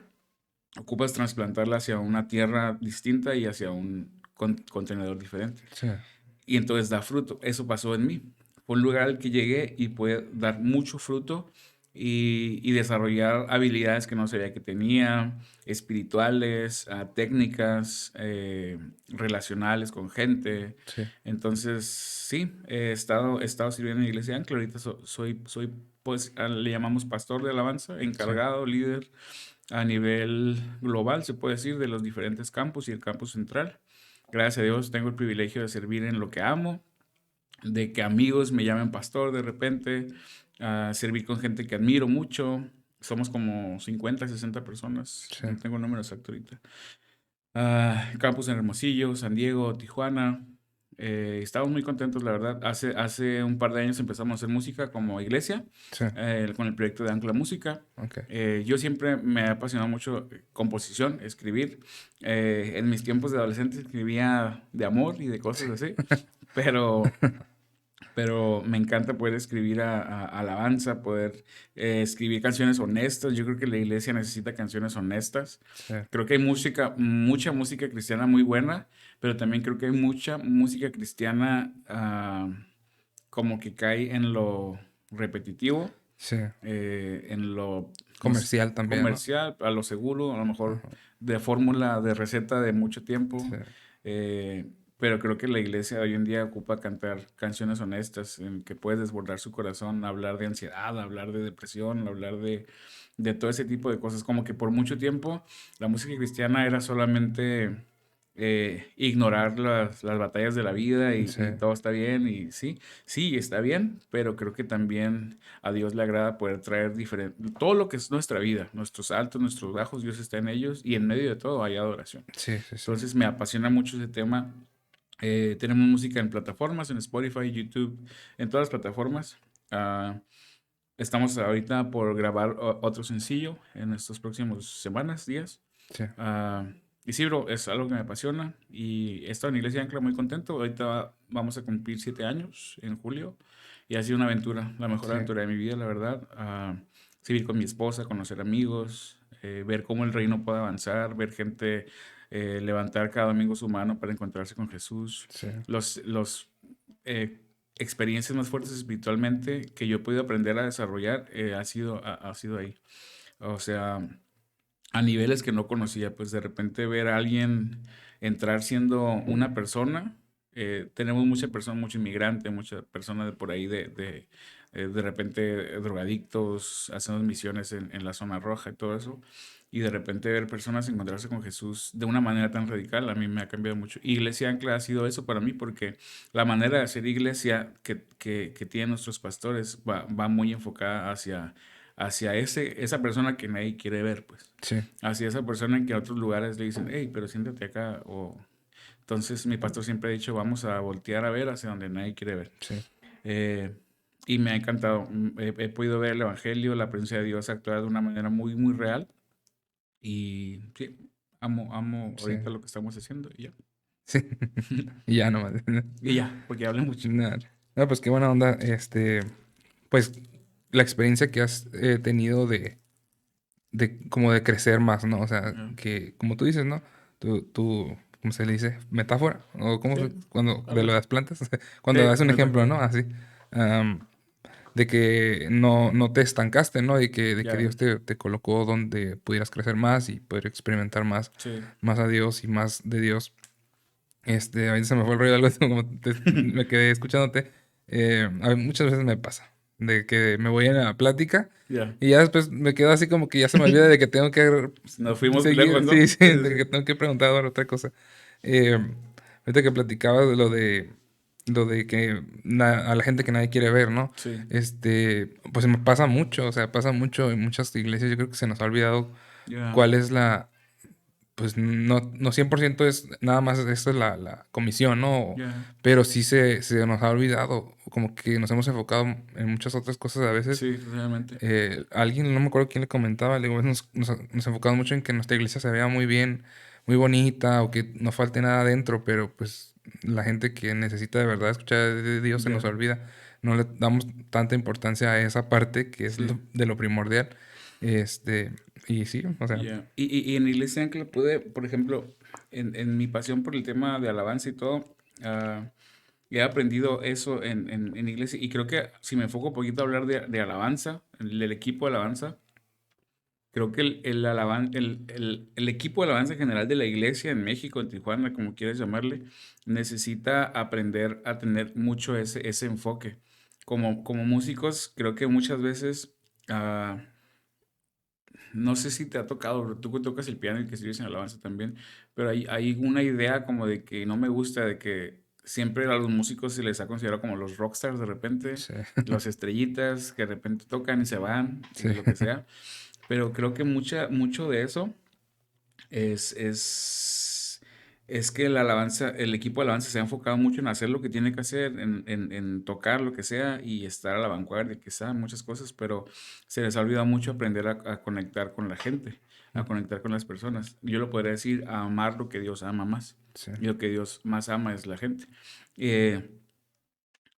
Ocupas trasplantarla hacia una tierra distinta y hacia un contenedor diferente. Sí, Y entonces da fruto. Eso pasó en mí. Fue un lugar al que llegué y pude dar mucho fruto y desarrollar habilidades que no sabía que tenía, espirituales, técnicas, relacionales con gente. sí, Entonces, sí, he estado sirviendo en la iglesia Ancla. Ahorita soy, pues, le llamamos pastor de alabanza, sí, encargado, líder a nivel global, se puede decir, de los diferentes campus y el campus central. gracias a Dios tengo el privilegio de servir en lo que amo, de que amigos me llamen pastor de repente, servir con gente que admiro mucho. Somos como 50, 60 personas, Sí, no tengo el número exacto ahorita. Campus en Hermosillo, San Diego, Tijuana. Estamos muy contentos, la verdad. Hace un par de años empezamos a hacer música como iglesia, sí, con el proyecto de Ancla Música. ok. Yo siempre me ha apasionado mucho composición, escribir. En mis tiempos de adolescente escribía de amor y de cosas así, pero me encanta poder escribir alabanza, poder escribir canciones honestas. Yo creo que la iglesia necesita canciones honestas. Sí, Creo que hay música, mucha música cristiana muy buena, pero también creo que hay mucha música cristiana como que cae en lo repetitivo, sí. en lo, no sé, Comercial también, ¿no? comercial, a lo seguro, a lo mejor Ajá, de fórmula, de receta de mucho tiempo. sí, eh, pero creo que la iglesia hoy en día ocupa cantar canciones honestas en que puedes desbordar su corazón, hablar de ansiedad, hablar de depresión, hablar de todo ese tipo de cosas. Como que por mucho tiempo la música cristiana era solamente ignorar las batallas de la vida sí, y todo está bien y sí, sí, está bien, pero creo que también a Dios le agrada poder traer diferente, todo lo que es nuestra vida, nuestros altos, nuestros bajos, Dios está en ellos y en medio de todo hay adoración. sí, sí, sí. Entonces me apasiona mucho ese tema. Tenemos música en plataformas, en Spotify, YouTube, en todas las plataformas. Ah, Estamos ahorita por grabar otro sencillo en estas próximas semanas, días. Sí, Ah, y sí, bro, es algo que me apasiona y he estado en Iglesia Ancla muy contento. Ahorita vamos a cumplir 7 años en julio y ha sido una aventura, la mejor sí, aventura de mi vida, la verdad. Vivir con mi esposa, conocer amigos, ver cómo el reino puede avanzar, ver gente levantar cada domingo su mano para encontrarse con Jesús. sí, Los experiencias más fuertes espiritualmente que yo he podido aprender a desarrollar ha sido ahí. O sea, a niveles que no conocía, pues de repente ver a alguien entrar siendo una persona. Tenemos mucha persona, mucho inmigrante, mucha persona de por ahí de repente drogadictos, hacemos misiones en la zona roja y todo eso. Y de repente ver personas encontrarse con Jesús de una manera tan radical, a mí me ha cambiado mucho. Iglesia Ancla ha sido eso para mí porque la manera de hacer iglesia que tienen nuestros pastores va muy enfocada hacia esa persona que nadie quiere ver, pues. sí, Hacia esa persona en que a otros lugares le dicen, hey, pero siéntate acá. Entonces mi pastor siempre ha dicho, vamos a voltear a ver hacia donde nadie quiere ver. sí, Eh, y me ha encantado. He podido ver el Evangelio, la presencia de Dios actuar de una manera muy, muy real. Y sí, amo sí, ahorita lo que estamos haciendo y ya. sí. Y ya nomás. Y ya, porque hablé mucho. Nada. No, pues qué buena onda. Pues la experiencia que has tenido de como de crecer más, ¿no? O sea, Ya. que como tú dices, ¿no? ¿Cómo se le dice? Metáfora, o cómo Sí, cuando de algo lo de así. las plantas, Sí, cuando das un ejemplo, ¿no? metáfora. Así, am, de que no te estancaste, ¿no? De que Ya, Dios te colocó donde pudieras crecer más y poder experimentar sí. más a Dios y más de Dios. Ahorita se me fue el rollo de algo así, como me quedé escuchándote. Muchas veces me pasa de que me voy a la plática Ya. y ya después me quedo así como que ya se me olvida de que tengo que Nos fuimos lejos, seguir, ¿no? sí, Sí, sí, sí, de que sí. tengo que preguntar ahora otra cosa. Eh, Ahorita que platicabas de lo de que a la gente que nadie quiere ver, ¿no? Sí. Pues me pasa mucho, o sea, pasa mucho en muchas iglesias. Yo creo que se nos ha olvidado Ya. cuál es pues no 100% es nada más, esto es la comisión, ¿no? Ya. Pero sí se nos ha olvidado, como que nos hemos enfocado en muchas otras cosas a veces. Sí, realmente. Alguien, no me acuerdo quién le comentaba, le digo, nos enfocamos mucho en que nuestra iglesia se vea muy bien, muy bonita, o que no falte nada adentro, pero pues la gente que necesita de verdad escuchar de Dios se nos Ya. olvida. No le damos tanta importancia a esa parte que es Sí. de lo primordial. Este, y sí, o sea, Ya. Y en Iglesia Ancla pude, por ejemplo, en mi pasión por el tema de alabanza y todo, he aprendido eso en Iglesia. Y creo que si me enfoco un poquito a hablar de alabanza, el equipo de alabanza, creo que el equipo de alabanza general de la Iglesia en México, en Tijuana, como quieras llamarle, necesita aprender a tener mucho ese enfoque. Como músicos, creo que muchas veces... ah, no sé si te ha tocado, pero tú que tocas el piano y que sirves en alabanza también, pero hay una idea como de que no me gusta, de que siempre a los músicos se les ha considerado como los rockstars de repente, Sí, las estrellitas que de repente tocan y se van sí, y lo que sea, pero creo que mucho de eso es, es, es que el equipo de alabanza se ha enfocado mucho en hacer lo que tiene que hacer, en tocar lo que sea y estar a la vanguardia, quizá, muchas cosas, pero se les ha olvidado mucho aprender a conectar con la gente, a conectar con las personas. Yo lo podría decir, a amar lo que Dios ama más. sí, Y lo que Dios más ama es la gente. Eh,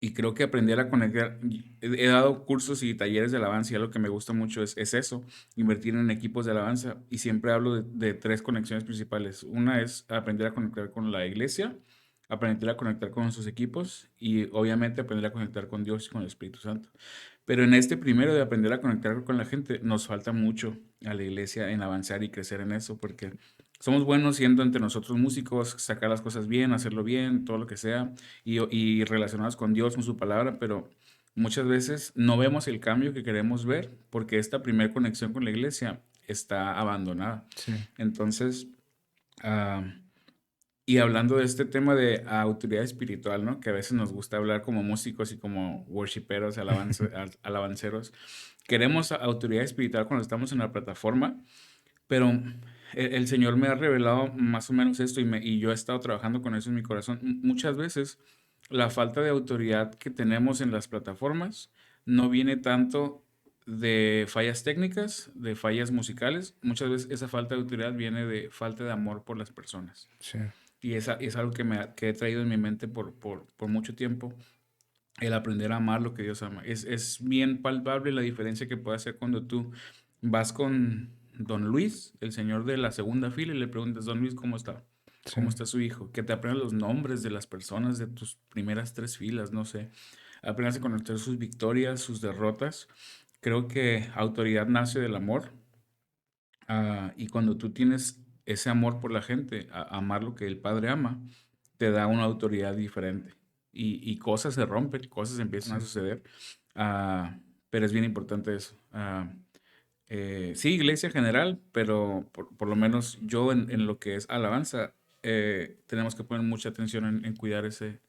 y creo que aprender a conectar, he dado cursos y talleres de alabanza y algo que me gusta mucho es eso, invertir en equipos de alabanza. Y siempre hablo de tres conexiones principales. Una es aprender a conectar con la iglesia, aprender a conectar con sus equipos y obviamente aprender a conectar con Dios y con el Espíritu Santo. Pero en este primero de aprender a conectar con la gente, nos falta mucho a la iglesia en avanzar y crecer en eso, porque somos buenos siendo entre nosotros músicos, sacar las cosas bien, hacerlo bien, todo lo que sea, y relacionados con Dios, con su palabra, pero muchas veces no vemos el cambio que queremos ver porque esta primera conexión con la iglesia está abandonada. sí, Entonces, ah, y hablando de este tema de autoridad espiritual, ¿no? Que a veces nos gusta hablar como músicos y como worshiperos, alabanceros. Queremos autoridad espiritual cuando estamos en la plataforma, pero el Señor me ha revelado más o menos esto y yo he estado trabajando con eso en mi corazón. Muchas veces la falta de autoridad que tenemos en las plataformas no viene tanto de fallas técnicas, de fallas musicales. Muchas veces esa falta de autoridad viene de falta de amor por las personas. sí, Y es algo que he traído en mi mente por mucho tiempo, el aprender a amar lo que Dios ama. Es bien palpable la diferencia que puede hacer cuando tú vas con Don Luis, el señor de la segunda fila, y le preguntas, Don Luis, ¿cómo está? sí, ¿Cómo está su hijo? Que te aprendas los nombres de las personas de tus primeras tres filas, no sé. Aprendas a conocer sus victorias, sus derrotas. Creo que autoridad nace del amor. Y cuando tú tienes ese amor por la gente, amar lo que el Padre ama, te da una autoridad diferente. Y cosas se rompen, cosas empiezan a sí, suceder. Pero es bien importante eso. Sí, iglesia en general, pero por lo menos yo en lo que es alabanza, tenemos que poner mucha atención en cuidar ese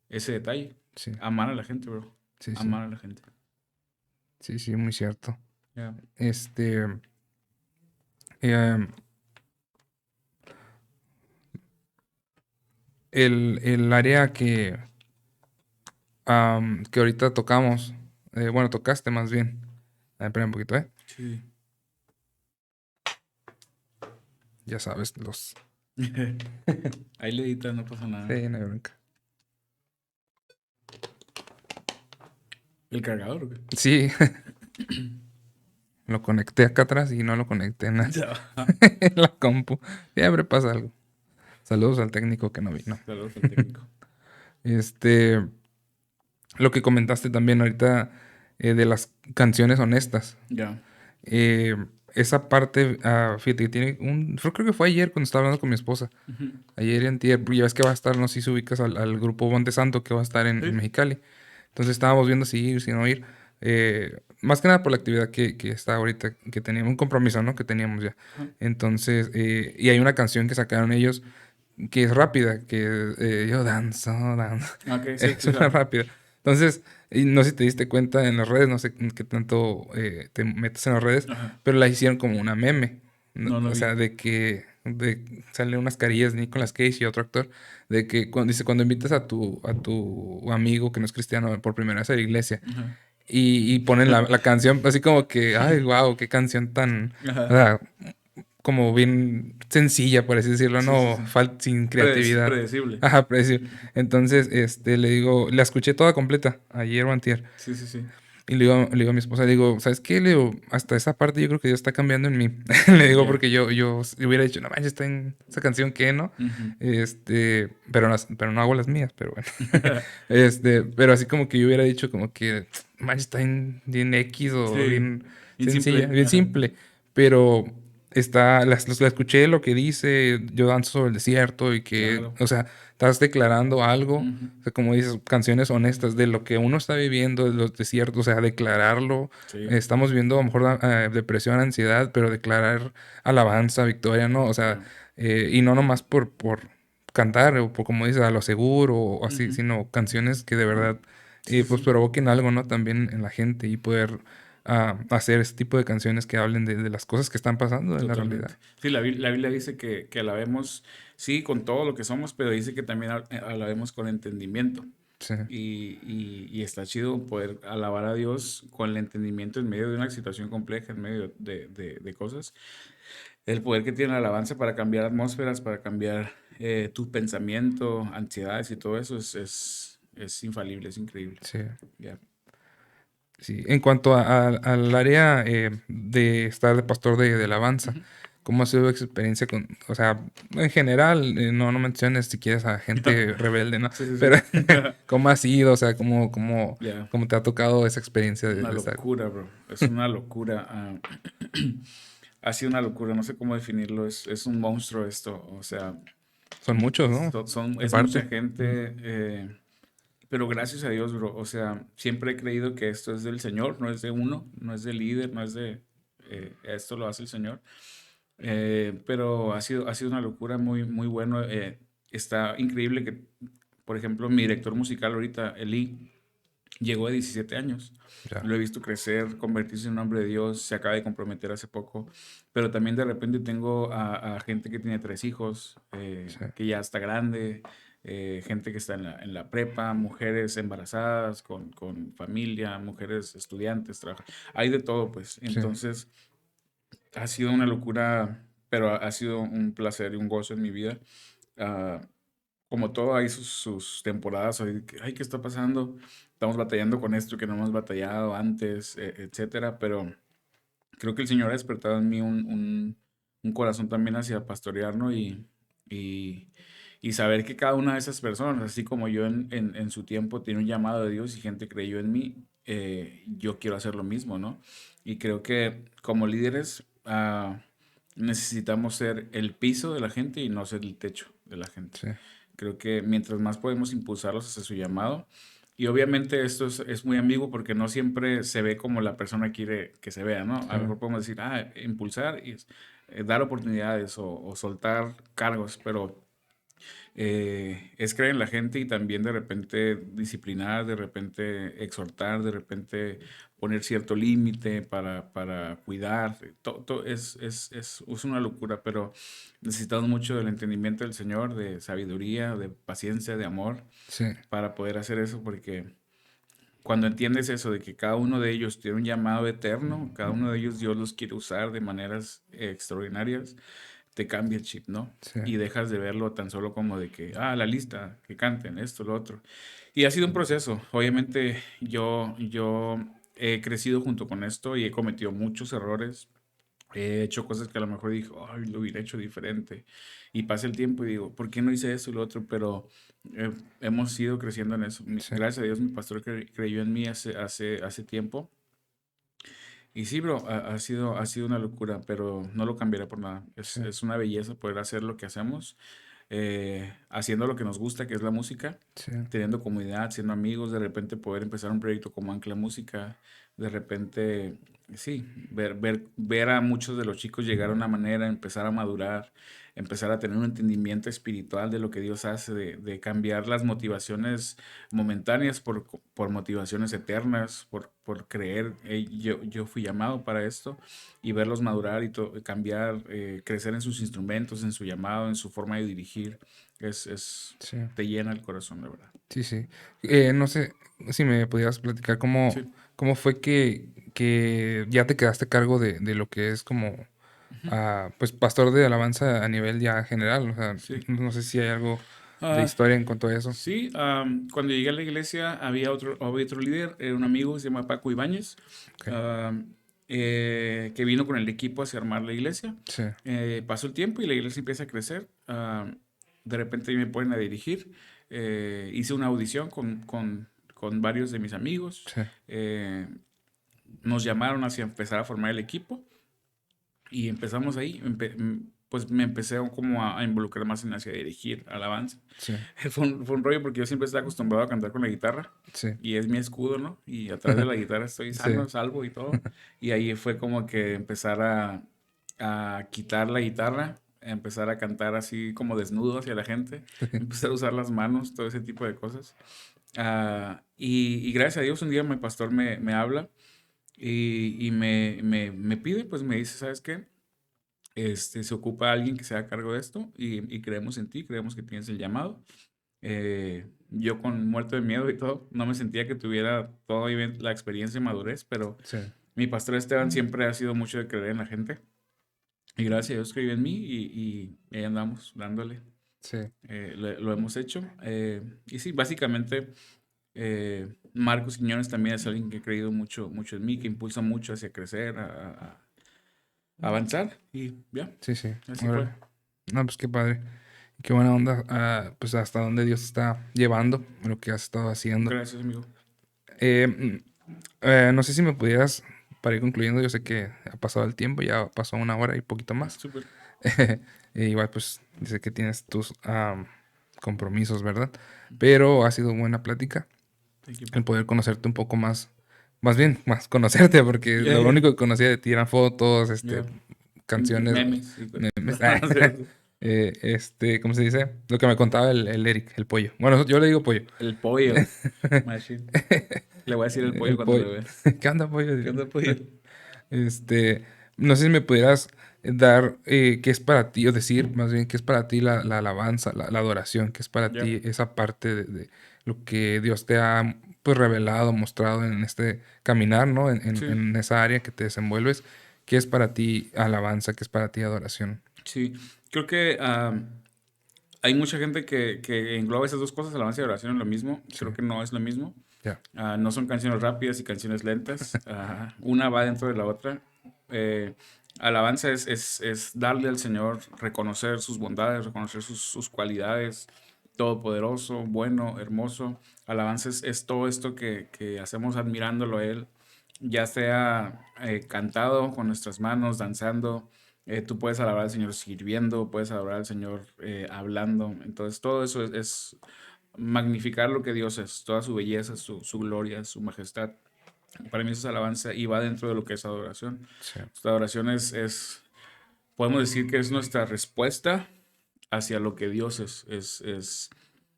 detalle. sí, Amar a la gente, bro. sí, sí, Amar a la gente. sí, sí, muy cierto. Ya. Este, em, el área que ahorita tocamos, bueno, tocaste más bien. Espera un poquito, ¿eh? Sí. Ya sabes, los... Ahí le editas, no pasa nada. Sí, no hay bronca. ¿El cargador o qué? Sí, lo conecté acá atrás y no lo conecté en la, Ya. en la compu. Siempre pasa algo. Saludos al técnico que no vino. Saludos al técnico. Este, lo que comentaste también ahorita de las canciones honestas. Ya. Eh, esa parte, fíjate, que tiene un... Yo creo que fue ayer cuando estaba hablando con mi esposa. Ujú. Ayer y antier, porque ya ves que va a estar, no sé si se ubicas al grupo Monte Santo que va a estar en Sí. Mexicali. Entonces estábamos viendo si ir, si no ir. Más que nada por la actividad que está ahorita, que teníamos, un compromiso, ¿no? Que teníamos ya. Ajá. Entonces, y hay una canción que sacaron ellos que es rápida, que yo danzo, danzo. Ok, sí, Es sí, una claro. rápida. Entonces, y no sé si te diste cuenta en las redes, no sé qué tanto te metes en las redes, Ajá. pero la hicieron como una meme. ¿No? No, no O sea, vi. salen unas carillas Nicolas Cage y otro actor, de que cuando, dice, cuando invitas a tu amigo que no es cristiano por primera vez a la iglesia Ajá. y ponen la canción así como que, ay, wow, qué canción tan, o Ajá. sea, como bien sencilla, por así decirlo, Sí, sí, no, sí. sin creatividad. Predecible. Ajá, precio. Entonces, le digo, la escuché toda completa, ayer o antier. Sí, sí, sí. Y le digo a mi esposa, le digo, ¿sabes qué? Le digo, hasta esa parte yo creo que Dios está cambiando en mí. Le digo, Ya. porque yo hubiera dicho, no manches, está en esa canción, ¿qué, no? Ujú. Pero no hago las mías, pero bueno. Pero así como que yo hubiera dicho como que, manches, está bien X o Sí. bien Bien sencilla, simple. bien Ajá. simple. Pero la escuché lo que dice, yo danzo sobre el desierto y que, Claro. o sea, estás declarando algo, Ujú. o sea, como dices, canciones honestas de lo que uno está viviendo, de los desiertos, o sea, declararlo. Sí, Estamos viendo a lo mejor depresión, ansiedad, pero declarar alabanza, victoria, ¿no? O sea, claro. y no nomás por cantar o por, como dices, a lo seguro o así, Ujú. sino canciones que de verdad, Sí, sí, pues sí. provoquen algo, ¿no? También en la gente y poder hacer ese tipo de canciones que hablen de las cosas que están pasando en la Totalmente. realidad. Sí, la Biblia dice que alabemos, sí, con todo lo que somos, pero dice que también alabemos con entendimiento. Sí, Y está chido poder alabar a Dios con el entendimiento en medio de una situación compleja, en medio de cosas. El poder que tiene la alabanza para cambiar atmósferas, para cambiar tu pensamiento, ansiedades y todo eso es infalible, es increíble. sí, Ya. sí. En cuanto al área de estar de pastor de alabanza, Ujú. ¿cómo ha sido tu experiencia con, o sea, en general, no menciones si quieres a gente rebelde, ¿no? Sí, sí, Pero, sí. ¿cómo ha sido? O sea, ¿cómo, Ya. cómo te ha tocado esa experiencia Una de estar? locura, bro. Es una locura. Ha sido una locura. No sé cómo definirlo. Es un monstruo esto. O sea, Son muchos, ¿no? es mucha Aparte. gente. Pero gracias a Dios, bro. O sea, siempre he creído que esto es del Señor, no es de uno, no es del líder, no es de... esto lo hace el Señor. Pero ha sido una locura muy, muy bueno. Está increíble que, por ejemplo, mi director musical ahorita, Eli, llegó a 17 años. Ya, Lo he visto crecer, convertirse en un hombre de Dios, se acaba de comprometer hace poco, pero también de repente tengo a gente que tiene 3 hijos, sí, que ya está grande, gente que está en la prepa, mujeres embarazadas, con familia, mujeres estudiantes, hay de todo, pues. sí, Entonces, ha sido una locura, pero ha sido un placer y un gozo en mi vida. Ah, Como todo, hay sus temporadas, hay ay, ¿qué está pasando? Estamos batallando con esto que no hemos batallado antes, etcétera, pero creo que el Señor ha despertado en mí un corazón también hacia pastorear, ¿no? Y, y saber que cada una de esas personas, así como yo en su tiempo tiene un llamado de Dios y gente creyó en mí, yo quiero hacer lo mismo, ¿no? Y creo que como líderes necesitamos ser el piso de la gente y no ser el techo de la gente. sí, Creo que mientras más podemos impulsarlos hacia su llamado, y obviamente esto es muy ambiguo porque no siempre se ve como la persona quiere que se vea, ¿no? A lo claro. mejor podemos decir, impulsar y dar oportunidades o soltar cargos, pero es creer en la gente y también de repente disciplinar, de repente exhortar, de repente poner cierto límite para cuidar. Es una locura, pero necesitamos mucho del entendimiento del Señor, de sabiduría, de paciencia, de amor, Sí, para poder hacer eso, porque cuando entiendes eso, de que cada uno de ellos tiene un llamado eterno, cada uno de ellos Dios los quiere usar de maneras extraordinarias, te cambia el chip, ¿no? sí, Y dejas de verlo tan solo como de que, la lista, que canten esto, lo otro. Y ha sido un proceso. Obviamente yo he crecido junto con esto y he cometido muchos errores. He hecho cosas que a lo mejor digo, ay, lo hubiera hecho diferente. Y pasa el tiempo y digo, ¿por qué no hice eso y lo otro? Pero hemos ido creciendo en eso. sí, Gracias a Dios, mi pastor creyó en mí hace tiempo. Y sí, bro, ha sido una locura, pero no lo cambiaré por nada. sí, Es una belleza poder hacer lo que hacemos, haciendo lo que nos gusta, que es la música, sí, teniendo comunidad, siendo amigos, de repente poder empezar un proyecto como Ancla Música, de repente, sí, ver a muchos de los chicos llegar a una manera, empezar a madurar, empezar a tener un entendimiento espiritual de lo que Dios hace, de cambiar las motivaciones momentáneas por motivaciones eternas, por creer, yo fui llamado para esto, y verlos madurar y cambiar, crecer en sus instrumentos, en su llamado, en su forma de dirigir, sí, te llena el corazón, la verdad. sí, sí. No sé si me pudieras platicar Sí. cómo fue que ya te quedaste a cargo de lo que es como, Ujú. pues, pastor de alabanza a nivel ya general. O sea, Sí. no sé si hay algo de Ah, historia en cuanto a eso. sí, cuando llegué a la iglesia había otro líder, era un amigo que se llama Paco Ibáñez, Ok, am, que vino con el equipo hacia armar la iglesia. sí, Pasó el tiempo y la iglesia empieza a crecer. De repente me ponen a dirigir. Hice una audición con varios de mis amigos. sí, Eh, Nos llamaron hacia empezar a formar el equipo. Y empezamos ahí, pues me empecé como a involucrar más en hacia dirigir alabanza. Sí, Fue un rollo porque yo siempre estaba acostumbrado a cantar con la guitarra sí, y es mi escudo, ¿no? Y atrás de la guitarra estoy sí, sano, salvo y todo. Y ahí fue como que empezar a quitar la guitarra, a empezar a cantar así como desnudo hacia la gente, empezar a usar las manos, todo ese tipo de cosas. Y gracias a Dios un día mi pastor me habla y me pide, pues me dice, ¿sabes qué? Se ocupa alguien que se haga cargo de esto y creemos en ti, creemos que tienes el llamado. Yo con muerto de miedo y todo, no me sentía que tuviera todavía la experiencia y madurez, pero sí, mi pastor Esteban siempre ha sido mucho de creer en la gente. Y gracias a Dios creyó en mí y ahí andamos dándole. sí. Lo hemos hecho. Y sí, básicamente Marcos Quiñones también es alguien que ha creído mucho, mucho en mí, que impulsa mucho hacia crecer, a avanzar. Y ya, Sí, sí. así fue. Órale. No, pues qué padre. Qué buena onda. Pues hasta dónde Dios te está llevando, lo que has estado haciendo. Gracias, amigo. Eh, no sé si me pudieras, para ir concluyendo, yo sé que ha pasado el tiempo, ya pasó 1 hora y poquito más. Súper. Igual, pues, dice que tienes tus compromisos, ¿verdad? Pero ha sido buena plática Thank you. el poder conocerte un poco más bien, más conocerte, porque Yeah, lo yeah, único que conocía de ti eran fotos, yeah. canciones, Memes. memes, No, sí. ¿cómo se dice? Lo que me contaba el Eric, el pollo. Bueno, yo le digo pollo. El pollo. Machine. Le voy a decir el pollo El cuando pollo. lo vea. ¿Qué onda, pollo? ¿Qué onda, pollo? Este, no sé si me pudieras dar qué es para ti, o decir más bien qué es para ti la alabanza, la adoración, qué es para Ya. ti esa parte de lo que Dios te ha pues revelado, mostrado en este caminar, ¿no? Sí, En esa área que te desenvuelves. ¿Qué es para ti alabanza? ¿Qué es para ti adoración? sí. Creo que hay mucha gente que engloba esas dos cosas, alabanza y oración en lo mismo. Sí, Creo que no es lo mismo. ya, No son canciones rápidas y canciones lentas. Una va dentro de la otra. Eh, Alabanza es darle al Señor, reconocer sus bondades, reconocer sus cualidades, todopoderoso, bueno, hermoso. Alabanza es todo esto que hacemos admirándolo a Él, ya sea cantado con nuestras manos, danzando. Tú puedes alabar al Señor sirviendo, puedes alabar al Señor hablando. Entonces, todo eso es magnificar lo que Dios es, toda su belleza, su gloria, su majestad. Para mí eso es alabanza y va dentro de lo que es adoración. sí, Nuestra adoración podemos decir que es nuestra respuesta hacia lo que Dios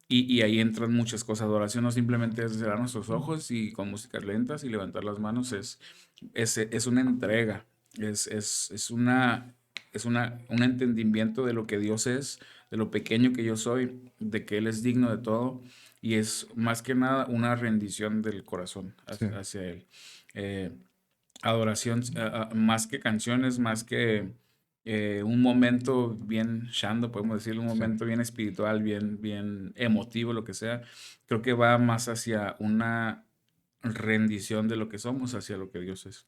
y ahí entran muchas cosas. Adoración no simplemente es cerrar nuestros ojos y con músicas lentas y levantar las manos, es una entrega, un entendimiento de lo que Dios es, de lo pequeño que yo soy, de que Él es digno de todo y es más que nada una rendición del corazón sí, hacia Él. Eh, Adoración, más que canciones, más que un momento bien shando, podemos decirlo, un sí, momento bien espiritual, bien emotivo, lo que sea, creo que va más hacia una rendición de lo que somos hacia lo que Dios es.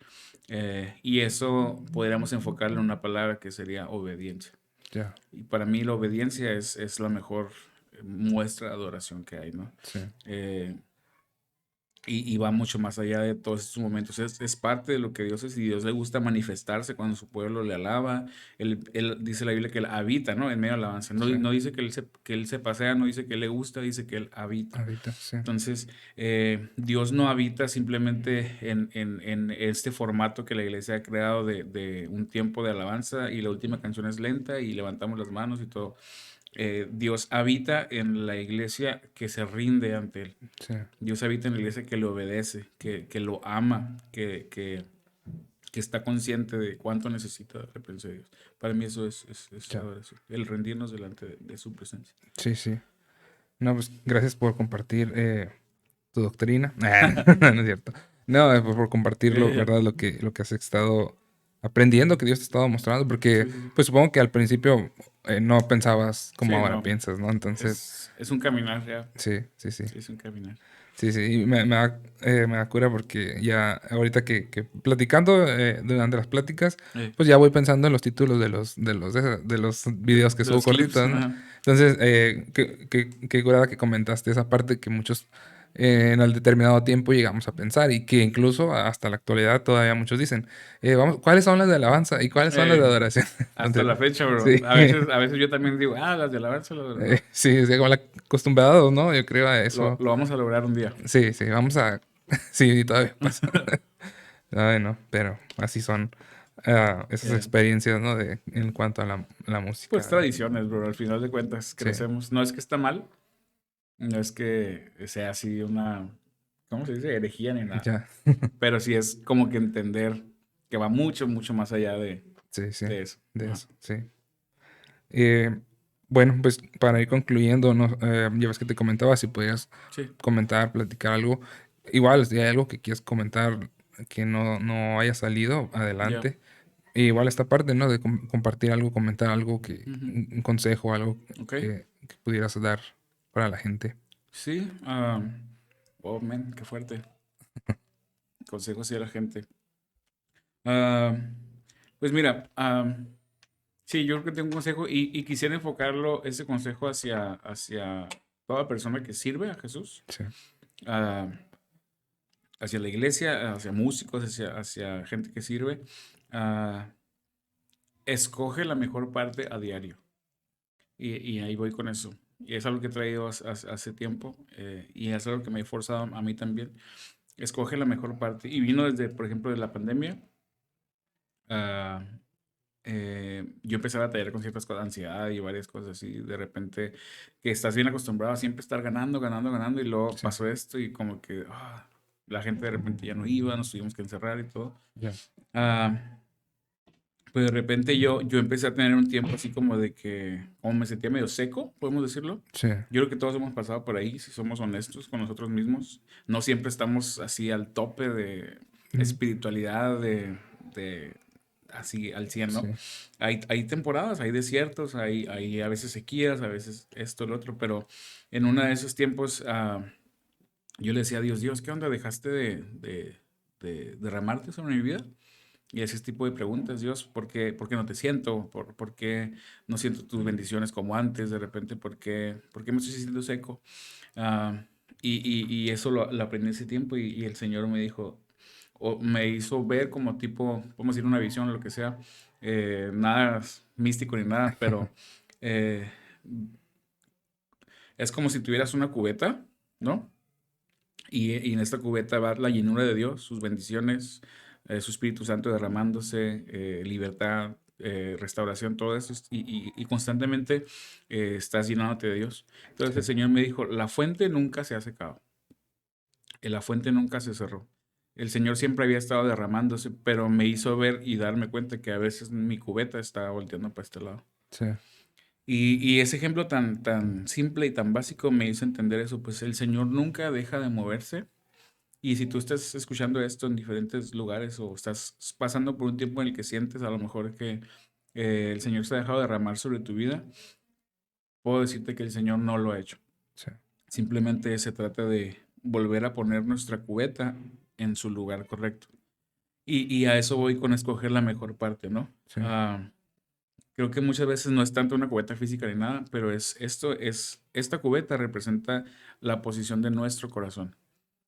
Y eso podríamos enfocarlo en una palabra que sería obediencia. ya, Y para mí la obediencia es la mejor muestra de adoración que hay, ¿no? sí, Eh, y va mucho más allá de todos estos momentos. Es parte de lo que Dios es y Dios le gusta manifestarse cuando su pueblo le alaba. Él dice la Biblia que Él habita, ¿no? En medio de la alabanza. No, sí, no dice que él se pasea, no dice que Él le gusta, dice que Él habita. ahorita, sí, Entonces, Dios no habita simplemente en este formato que la iglesia ha creado de un tiempo de alabanza y la última canción es lenta y levantamos las manos y todo. Dios habita en la iglesia que se rinde ante Él. sí, Dios habita en la iglesia que le obedece, que lo ama, que está consciente de cuánto necesita de la presencia de Dios. Para mí eso es ya, adoración, el rendirnos delante de su presencia. sí, sí. No, pues gracias por compartir tu doctrina. No es cierto. No, por compartirlo, Ya. ¿verdad? Lo que has estado aprendiendo, que Dios te ha estado mostrando, porque Sí, sí, sí. pues supongo que al principio no pensabas como Sí, ahora no. piensas, ¿no? Entonces, Es un caminar, ya. sí, sí, sí. Sí, es un caminar. Sí, sí, y me da cura porque ya ahorita que platicando durante las pláticas, pues ya voy pensando en los títulos de los videos que De subo los clips, cortitos, ¿no? ajá. Entonces, qué curada que comentaste esa parte que muchos en el determinado tiempo llegamos a pensar y que incluso hasta la actualidad todavía muchos dicen, ¿cuáles son las de alabanza y cuáles son las de Eh, adoración? hasta Entonces, la fecha, bro. sí, A veces yo también digo, las de alabanza, ¿no? sí, como acostumbrados, ¿no? Yo creo a eso. Lo vamos a lograr un día. Sí, sí, vamos a... Sí, todavía pasa. Ay, no, pero así son esas Eh, experiencias, ¿no? En cuanto a la pues música. tradiciones, bro. Al final de cuentas, Sí, crecemos. No es que está mal, no es que sea así una, ¿cómo se dice? Herejía ni nada. ya. Pero sí es como que entender que va mucho, mucho más allá Sí, sí, de eso. de Ajá. eso, sí. Eh, bueno, pues para ir concluyendo, ¿no? Ya ves que te comentaba, si podías Sí, comentar, platicar algo. Igual, si hay algo que quieras comentar que no haya salido, ya. adelante. Igual esta parte, ¿no? De compartir algo, comentar algo Ujú. un consejo, algo Ok. que pudieras dar para la gente. Sí. Oh, man, qué fuerte. Consejos a la gente. Ah, pues mira, sí, yo creo que tengo un consejo y quisiera enfocarlo, ese consejo hacia toda persona que sirve a Jesús, Sí, ah, hacia la iglesia, hacia músicos, hacia gente que sirve. ah, Escoge la mejor parte a diario. Y ahí voy con eso. Y es algo que he traído hace tiempo y es algo que me he forzado a mí también. Escoge la mejor parte. Y vino desde, por ejemplo, de la pandemia. ah, yo empecé a batallar con ciertas cosas, ansiedad y varias cosas así. De repente, que estás bien acostumbrado a siempre estar ganando, ganando, ganando. Y luego sí, pasó esto y como que la gente de repente ya no iba, nos tuvimos que encerrar y todo. ya. Ah, Pues de repente yo empecé a tener un tiempo así como de que, como me sentía medio seco, podemos decirlo. Sí, Yo creo que todos hemos pasado por ahí, si somos honestos con nosotros mismos. No siempre estamos así al tope de mm, espiritualidad, de así al 100, ¿no? sí, Hay temporadas, hay desiertos, hay a veces sequías, a veces esto, lo otro, pero en uno de esos tiempos yo le decía a Dios, Dios, ¿qué onda? ¿Dejaste de derramarte sobre mi vida? Y ese tipo de preguntas, Dios, por qué no te siento? Por qué no siento tus bendiciones como antes? De repente, por qué me estoy sintiendo seco? Ah, y eso lo aprendí ese tiempo y el Señor me dijo, o me hizo ver como tipo, podemos decir una visión o lo que sea, nada místico ni nada, pero eh, es como si tuvieras una cubeta, ¿no? Y en esta cubeta va la llenura de Dios, sus bendiciones, su Espíritu Santo derramándose, libertad, restauración, todo eso. Y constantemente estás llenándote de Dios. Entonces sí, el Señor me dijo, la fuente nunca se ha secado, la fuente nunca se cerró. El Señor siempre había estado derramándose, pero me hizo ver y darme cuenta que a veces mi cubeta estaba volteando para este lado. sí, Y ese ejemplo tan simple y tan básico me hizo entender eso, pues el Señor nunca deja de moverse. Y si tú estás escuchando esto en diferentes lugares o estás pasando por un tiempo en el que sientes a lo mejor que el Señor se ha dejado derramar sobre tu vida, puedo decirte que el Señor no lo ha hecho. sí, Simplemente se trata de volver a poner nuestra cubeta en su lugar correcto. Y a eso voy con escoger la mejor parte, ¿no? sí, Creo que muchas veces no es tanto una cubeta física ni nada, pero esta cubeta representa la posición de nuestro corazón.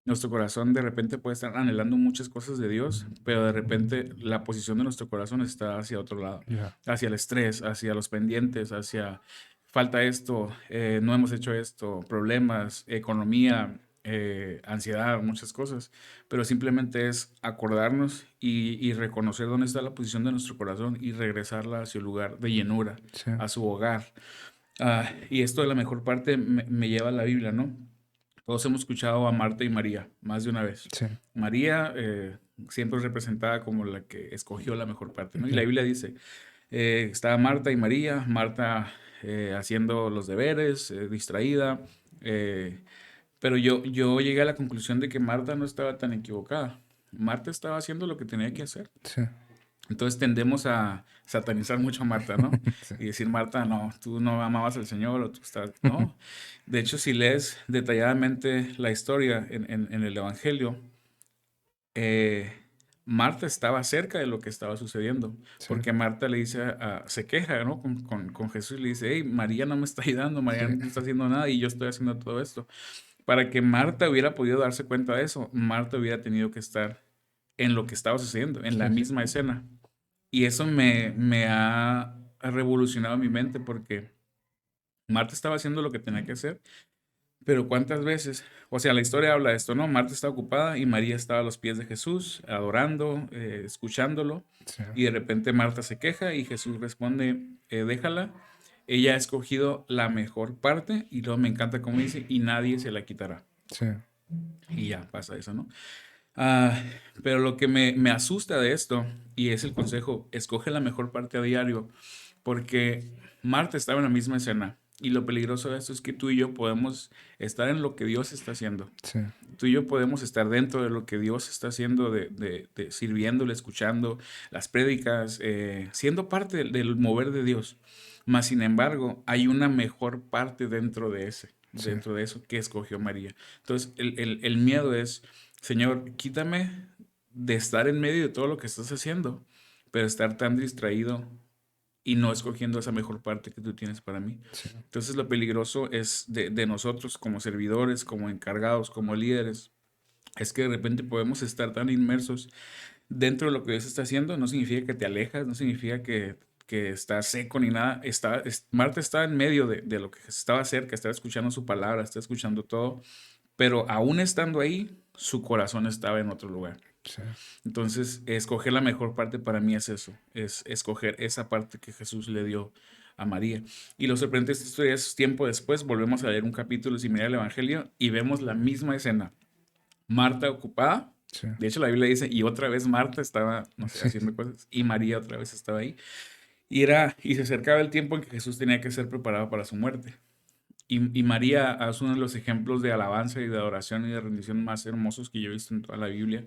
Nuestro corazón de repente puede estar anhelando muchas cosas de Dios, pero de repente la posición de nuestro corazón está hacia otro lado, ya, hacia el estrés, hacia los pendientes, hacia falta esto, no hemos hecho esto, problemas, economía, ansiedad, muchas cosas, pero simplemente es acordarnos y reconocer dónde está la posición de nuestro corazón y regresarla a su lugar de llenura, sí, a su hogar. Y esto de la mejor parte me lleva a la Biblia, ¿no? Todos hemos escuchado a Marta y María más de una vez. sí, María siempre es representada como la que escogió la mejor parte, ¿no? Y la ya, Biblia dice, estaba Marta y María, Marta haciendo los deberes, distraída, eh, pero yo llegué a la conclusión de que Marta no estaba tan equivocada. Marta estaba haciendo lo que tenía que hacer. sí, Entonces tendemos a satanizar mucho a Marta, ¿no? sí, Y decir, Marta, no, tú no amabas al Señor o tú estás... No. De hecho, si lees detalladamente la historia en el Evangelio, eh, Marta estaba cerca de lo que estaba sucediendo, sí, porque Marta le dice, se queja, ¿no? Con Jesús y le dice, hey, María no me está ayudando, María sí, no está haciendo nada y yo estoy haciendo todo esto. Para que Marta hubiera podido darse cuenta de eso, Marta hubiera tenido que estar en lo que estaba sucediendo, en la Sí, sí. misma escena. Y eso me ha revolucionado mi mente porque Marta estaba haciendo lo que tenía que hacer, pero ¿cuántas veces? O sea, la historia habla de esto, ¿no? Marta estaba ocupada y María estaba a los pies de Jesús, adorando, escuchándolo, Sí, y de repente Marta se queja y Jesús responde, déjala, ella ha escogido la mejor parte, y luego me encanta cómo dice, y nadie se la quitará. sí, Y ya pasa eso, ¿no? Ah, pero lo que me asusta de esto, y es el consejo, escoge la mejor parte a diario, porque Marta estaba en la misma escena. Y lo peligroso de esto es que tú y yo podemos estar en lo que Dios está haciendo. sí, Tú y yo podemos estar dentro de lo que Dios está haciendo, de sirviéndole, escuchando las prédicas, siendo parte del mover de Dios. Mas, sin embargo, hay una mejor parte sí, dentro de eso que escogió María. Entonces, el miedo es, Señor, quítame de estar en medio de todo lo que estás haciendo, pero estar tan distraído y no escogiendo esa mejor parte que tú tienes para mí. sí, Entonces lo peligroso es de nosotros como servidores, como encargados, como líderes, es que de repente podemos estar tan inmersos dentro de lo que Dios está haciendo. No significa que te alejas, no significa que estás seco ni nada. Marta estaba en medio de lo que estaba cerca, estaba escuchando su palabra, estaba escuchando todo, pero aún estando ahí, su corazón estaba en otro lugar. sí, Entonces, escoger la mejor parte para mí es eso, es escoger esa parte que Jesús le dio a María. Y lo sorprendente de esta historia es tiempo después, volvemos a leer un capítulo similar al Evangelio y vemos la misma escena. Marta ocupada, sí, de hecho la Biblia dice, y otra vez Marta estaba, no sé, sí, haciendo cosas, y María otra vez estaba ahí. Y se acercaba el tiempo en que Jesús tenía que ser preparado para su muerte. Y María es uno de los ejemplos de alabanza y de adoración y de rendición más hermosos que yo he visto en toda la Biblia.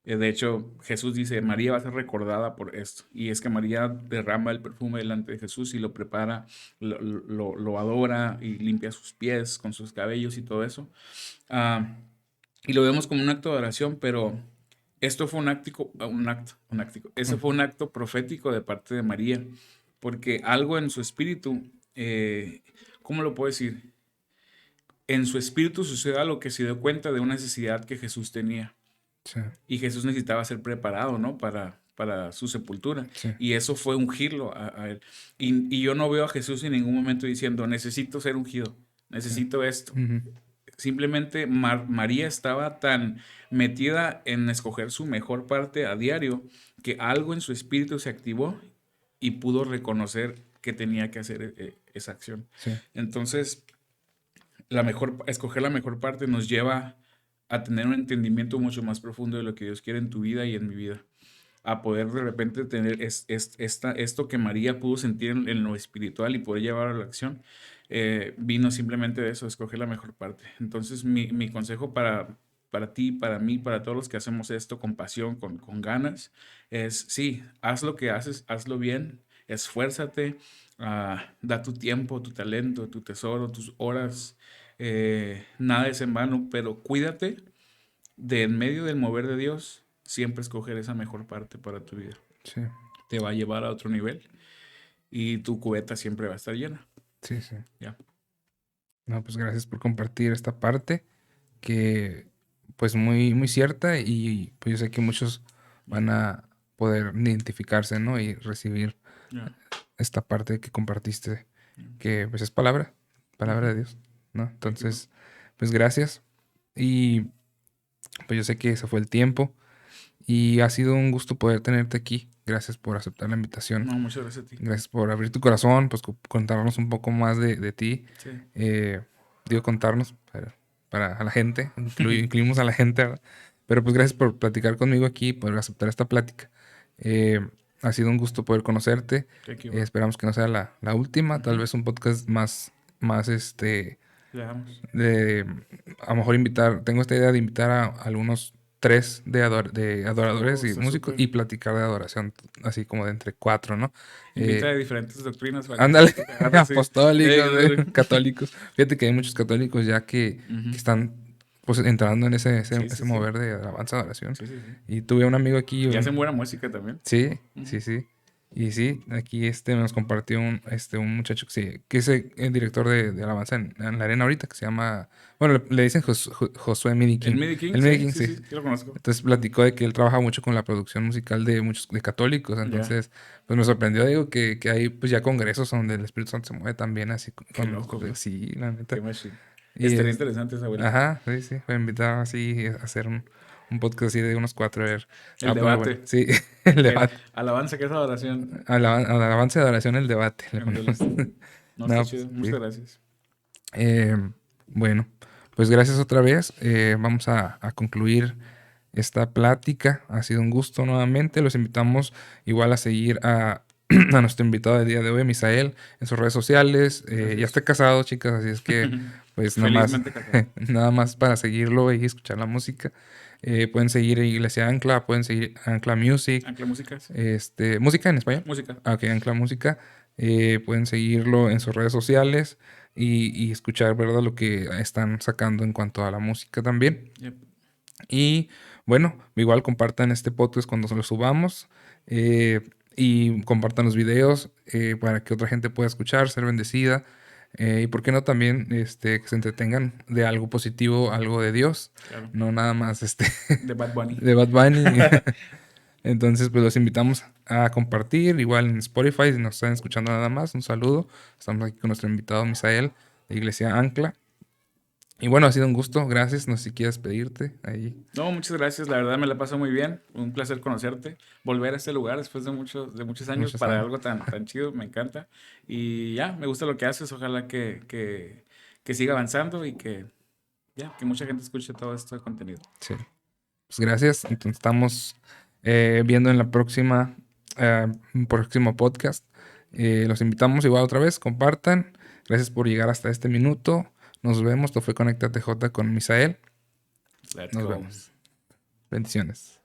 De hecho, Jesús dice, María va a ser recordada por esto. Y es que María derrama el perfume delante de Jesús y lo prepara, lo adora y limpia sus pies con sus cabellos y todo eso. Ah, y lo vemos como un acto de adoración, pero esto fue eso fue un acto profético de parte de María, porque algo en su espíritu, ¿cómo lo puedo decir? En su espíritu sucede algo que se dio cuenta de una necesidad que Jesús tenía. sí, Y Jesús necesitaba ser preparado, ¿no? Para su sepultura. sí, Y eso fue ungirlo a él. Y yo no veo a Jesús en ningún momento diciendo, necesito ser ungido, sí. necesito esto. Ujú. Simplemente María estaba tan metida en escoger su mejor parte a diario que algo en su espíritu se activó y pudo reconocer que tenía que hacer esa acción. Sí, Entonces, escoger la mejor parte nos lleva a tener un entendimiento mucho más profundo de lo que Dios quiere en tu vida y en mi vida. A poder de repente tener esto que María pudo sentir en lo espiritual y poder llevar a la acción, vino simplemente de eso, escoger la mejor parte. Entonces, mi consejo para ti, para mí, para todos los que hacemos esto con pasión, con ganas, es sí, haz lo que haces, hazlo bien, esfuérzate, da tu tiempo, tu talento, tu tesoro, tus horas, nada es en vano, pero cuídate de en medio del mover de Dios, siempre escoger esa mejor parte para tu vida. sí, Te va a llevar a otro nivel y tu cubeta siempre va a estar llena. sí, sí. ¿Ya? No, pues gracias por compartir esta parte que pues muy, muy cierta y pues yo sé que muchos Ya, van a poder identificarse, ¿no? Y recibir ya, esta parte que compartiste, ya. que pues es palabra, palabra Ujú. de Dios, ¿no? Aquí va. Entonces, pues gracias y pues yo sé que se fue el tiempo y ha sido un gusto poder tenerte aquí. Gracias por aceptar la invitación. No, muchas gracias a ti. Gracias por abrir tu corazón, pues contarnos un poco más de ti. Sí. Eh, digo, contarnos para a la gente, incluimos a la gente, ¿verdad? Pero pues gracias por platicar conmigo aquí, por aceptar esta plática. Eh, ha sido un gusto poder conocerte. Aquí va. Esperamos que no sea la última, tal Ujú. vez un podcast más Le damos. de, a lo mejor tengo esta idea de invitar a algunos tres de adoradores Oh, y está músicos súper. y platicar de adoración, así como de entre cuatro, ¿no? Invita Eh, de diferentes doctrinas para que Ándale, te agarres, sí. apostólicos, Dale. católicos. Fíjate que hay muchos católicos ya que Ujú. están pues entrando en Sí, ese sí, sí. mover de alabanza, adoración. Sí, sí, sí. Y tuve un amigo aquí, Y hacen buena música también. sí, Ujú. sí, sí. Y sí, aquí nos compartió un muchacho que es el director de alabanza en la arena ahorita, que se llama, bueno, le dicen Josué Midi El King. MIDI King, El Midi sí, King, sí, sí. sí, sí lo conozco. Entonces platicó de que él trabaja mucho con la producción musical de muchos de católicos. Ya, Entonces, pues me sorprendió, digo, que hay pues ya congresos donde el Espíritu Santo se mueve también así qué loco, ¿no? sí, la Qué neta. machine. Y Estaría interesante esa vuelta. ajá, sí, sí, fue invitado así a hacer un podcast así de unos cuatro, a ver. El Poner bueno. debate. Sí, el debate. Alabanza que es adoración. Alabanza de adoración, el debate, le ponemos. Ándale. No, está No, chido. pues sí. Muchas gracias. Eh, bueno, pues gracias otra vez. Vamos a concluir esta plática. Ha sido un gusto nuevamente. Los invitamos igual a seguir a nuestro invitado del día de hoy, Misael, en sus redes sociales. Ya Gracias. está casado, chicas, así es que pues nada más, Felizmente casado. nada más para seguirlo y escuchar la música. Pueden seguir Iglesia Ancla, pueden seguir Ancla Music, Ancla Música, sí. música en español. Música. Ah, ok, Ancla Música. Pueden seguirlo en sus redes sociales y escuchar, ¿verdad? Lo que están sacando en cuanto a la música también. Yep. Y bueno, igual compartan este podcast cuando se lo subamos. Y compartan los videos para que otra gente pueda escuchar, ser bendecida. Y por qué no también que se entretengan de algo positivo, algo de Dios. Claro. No nada más De Bad Bunny. de Bad Bunny. Entonces, pues los invitamos a compartir. Igual en Spotify, si nos están escuchando nada más, un saludo. Estamos aquí con nuestro invitado Misael de Iglesia Ancla. Y bueno, ha sido un gusto. Gracias. No sé si quieres pedirte ahí. No, muchas gracias. La verdad me la paso muy bien. Un placer conocerte. Volver a este lugar después de muchos años Muchos para años. algo tan chido. Me encanta. Y ya, me gusta lo que haces. Ojalá que siga avanzando y que mucha gente escuche todo esto de contenido. Sí. Pues gracias. Entonces estamos viendo en la próximo podcast. Los invitamos igual otra vez. Compartan. Gracias por llegar hasta este minuto. Nos vemos. Esto fue Conéctate J con Misael. Let's Nos go. vemos. Bendiciones.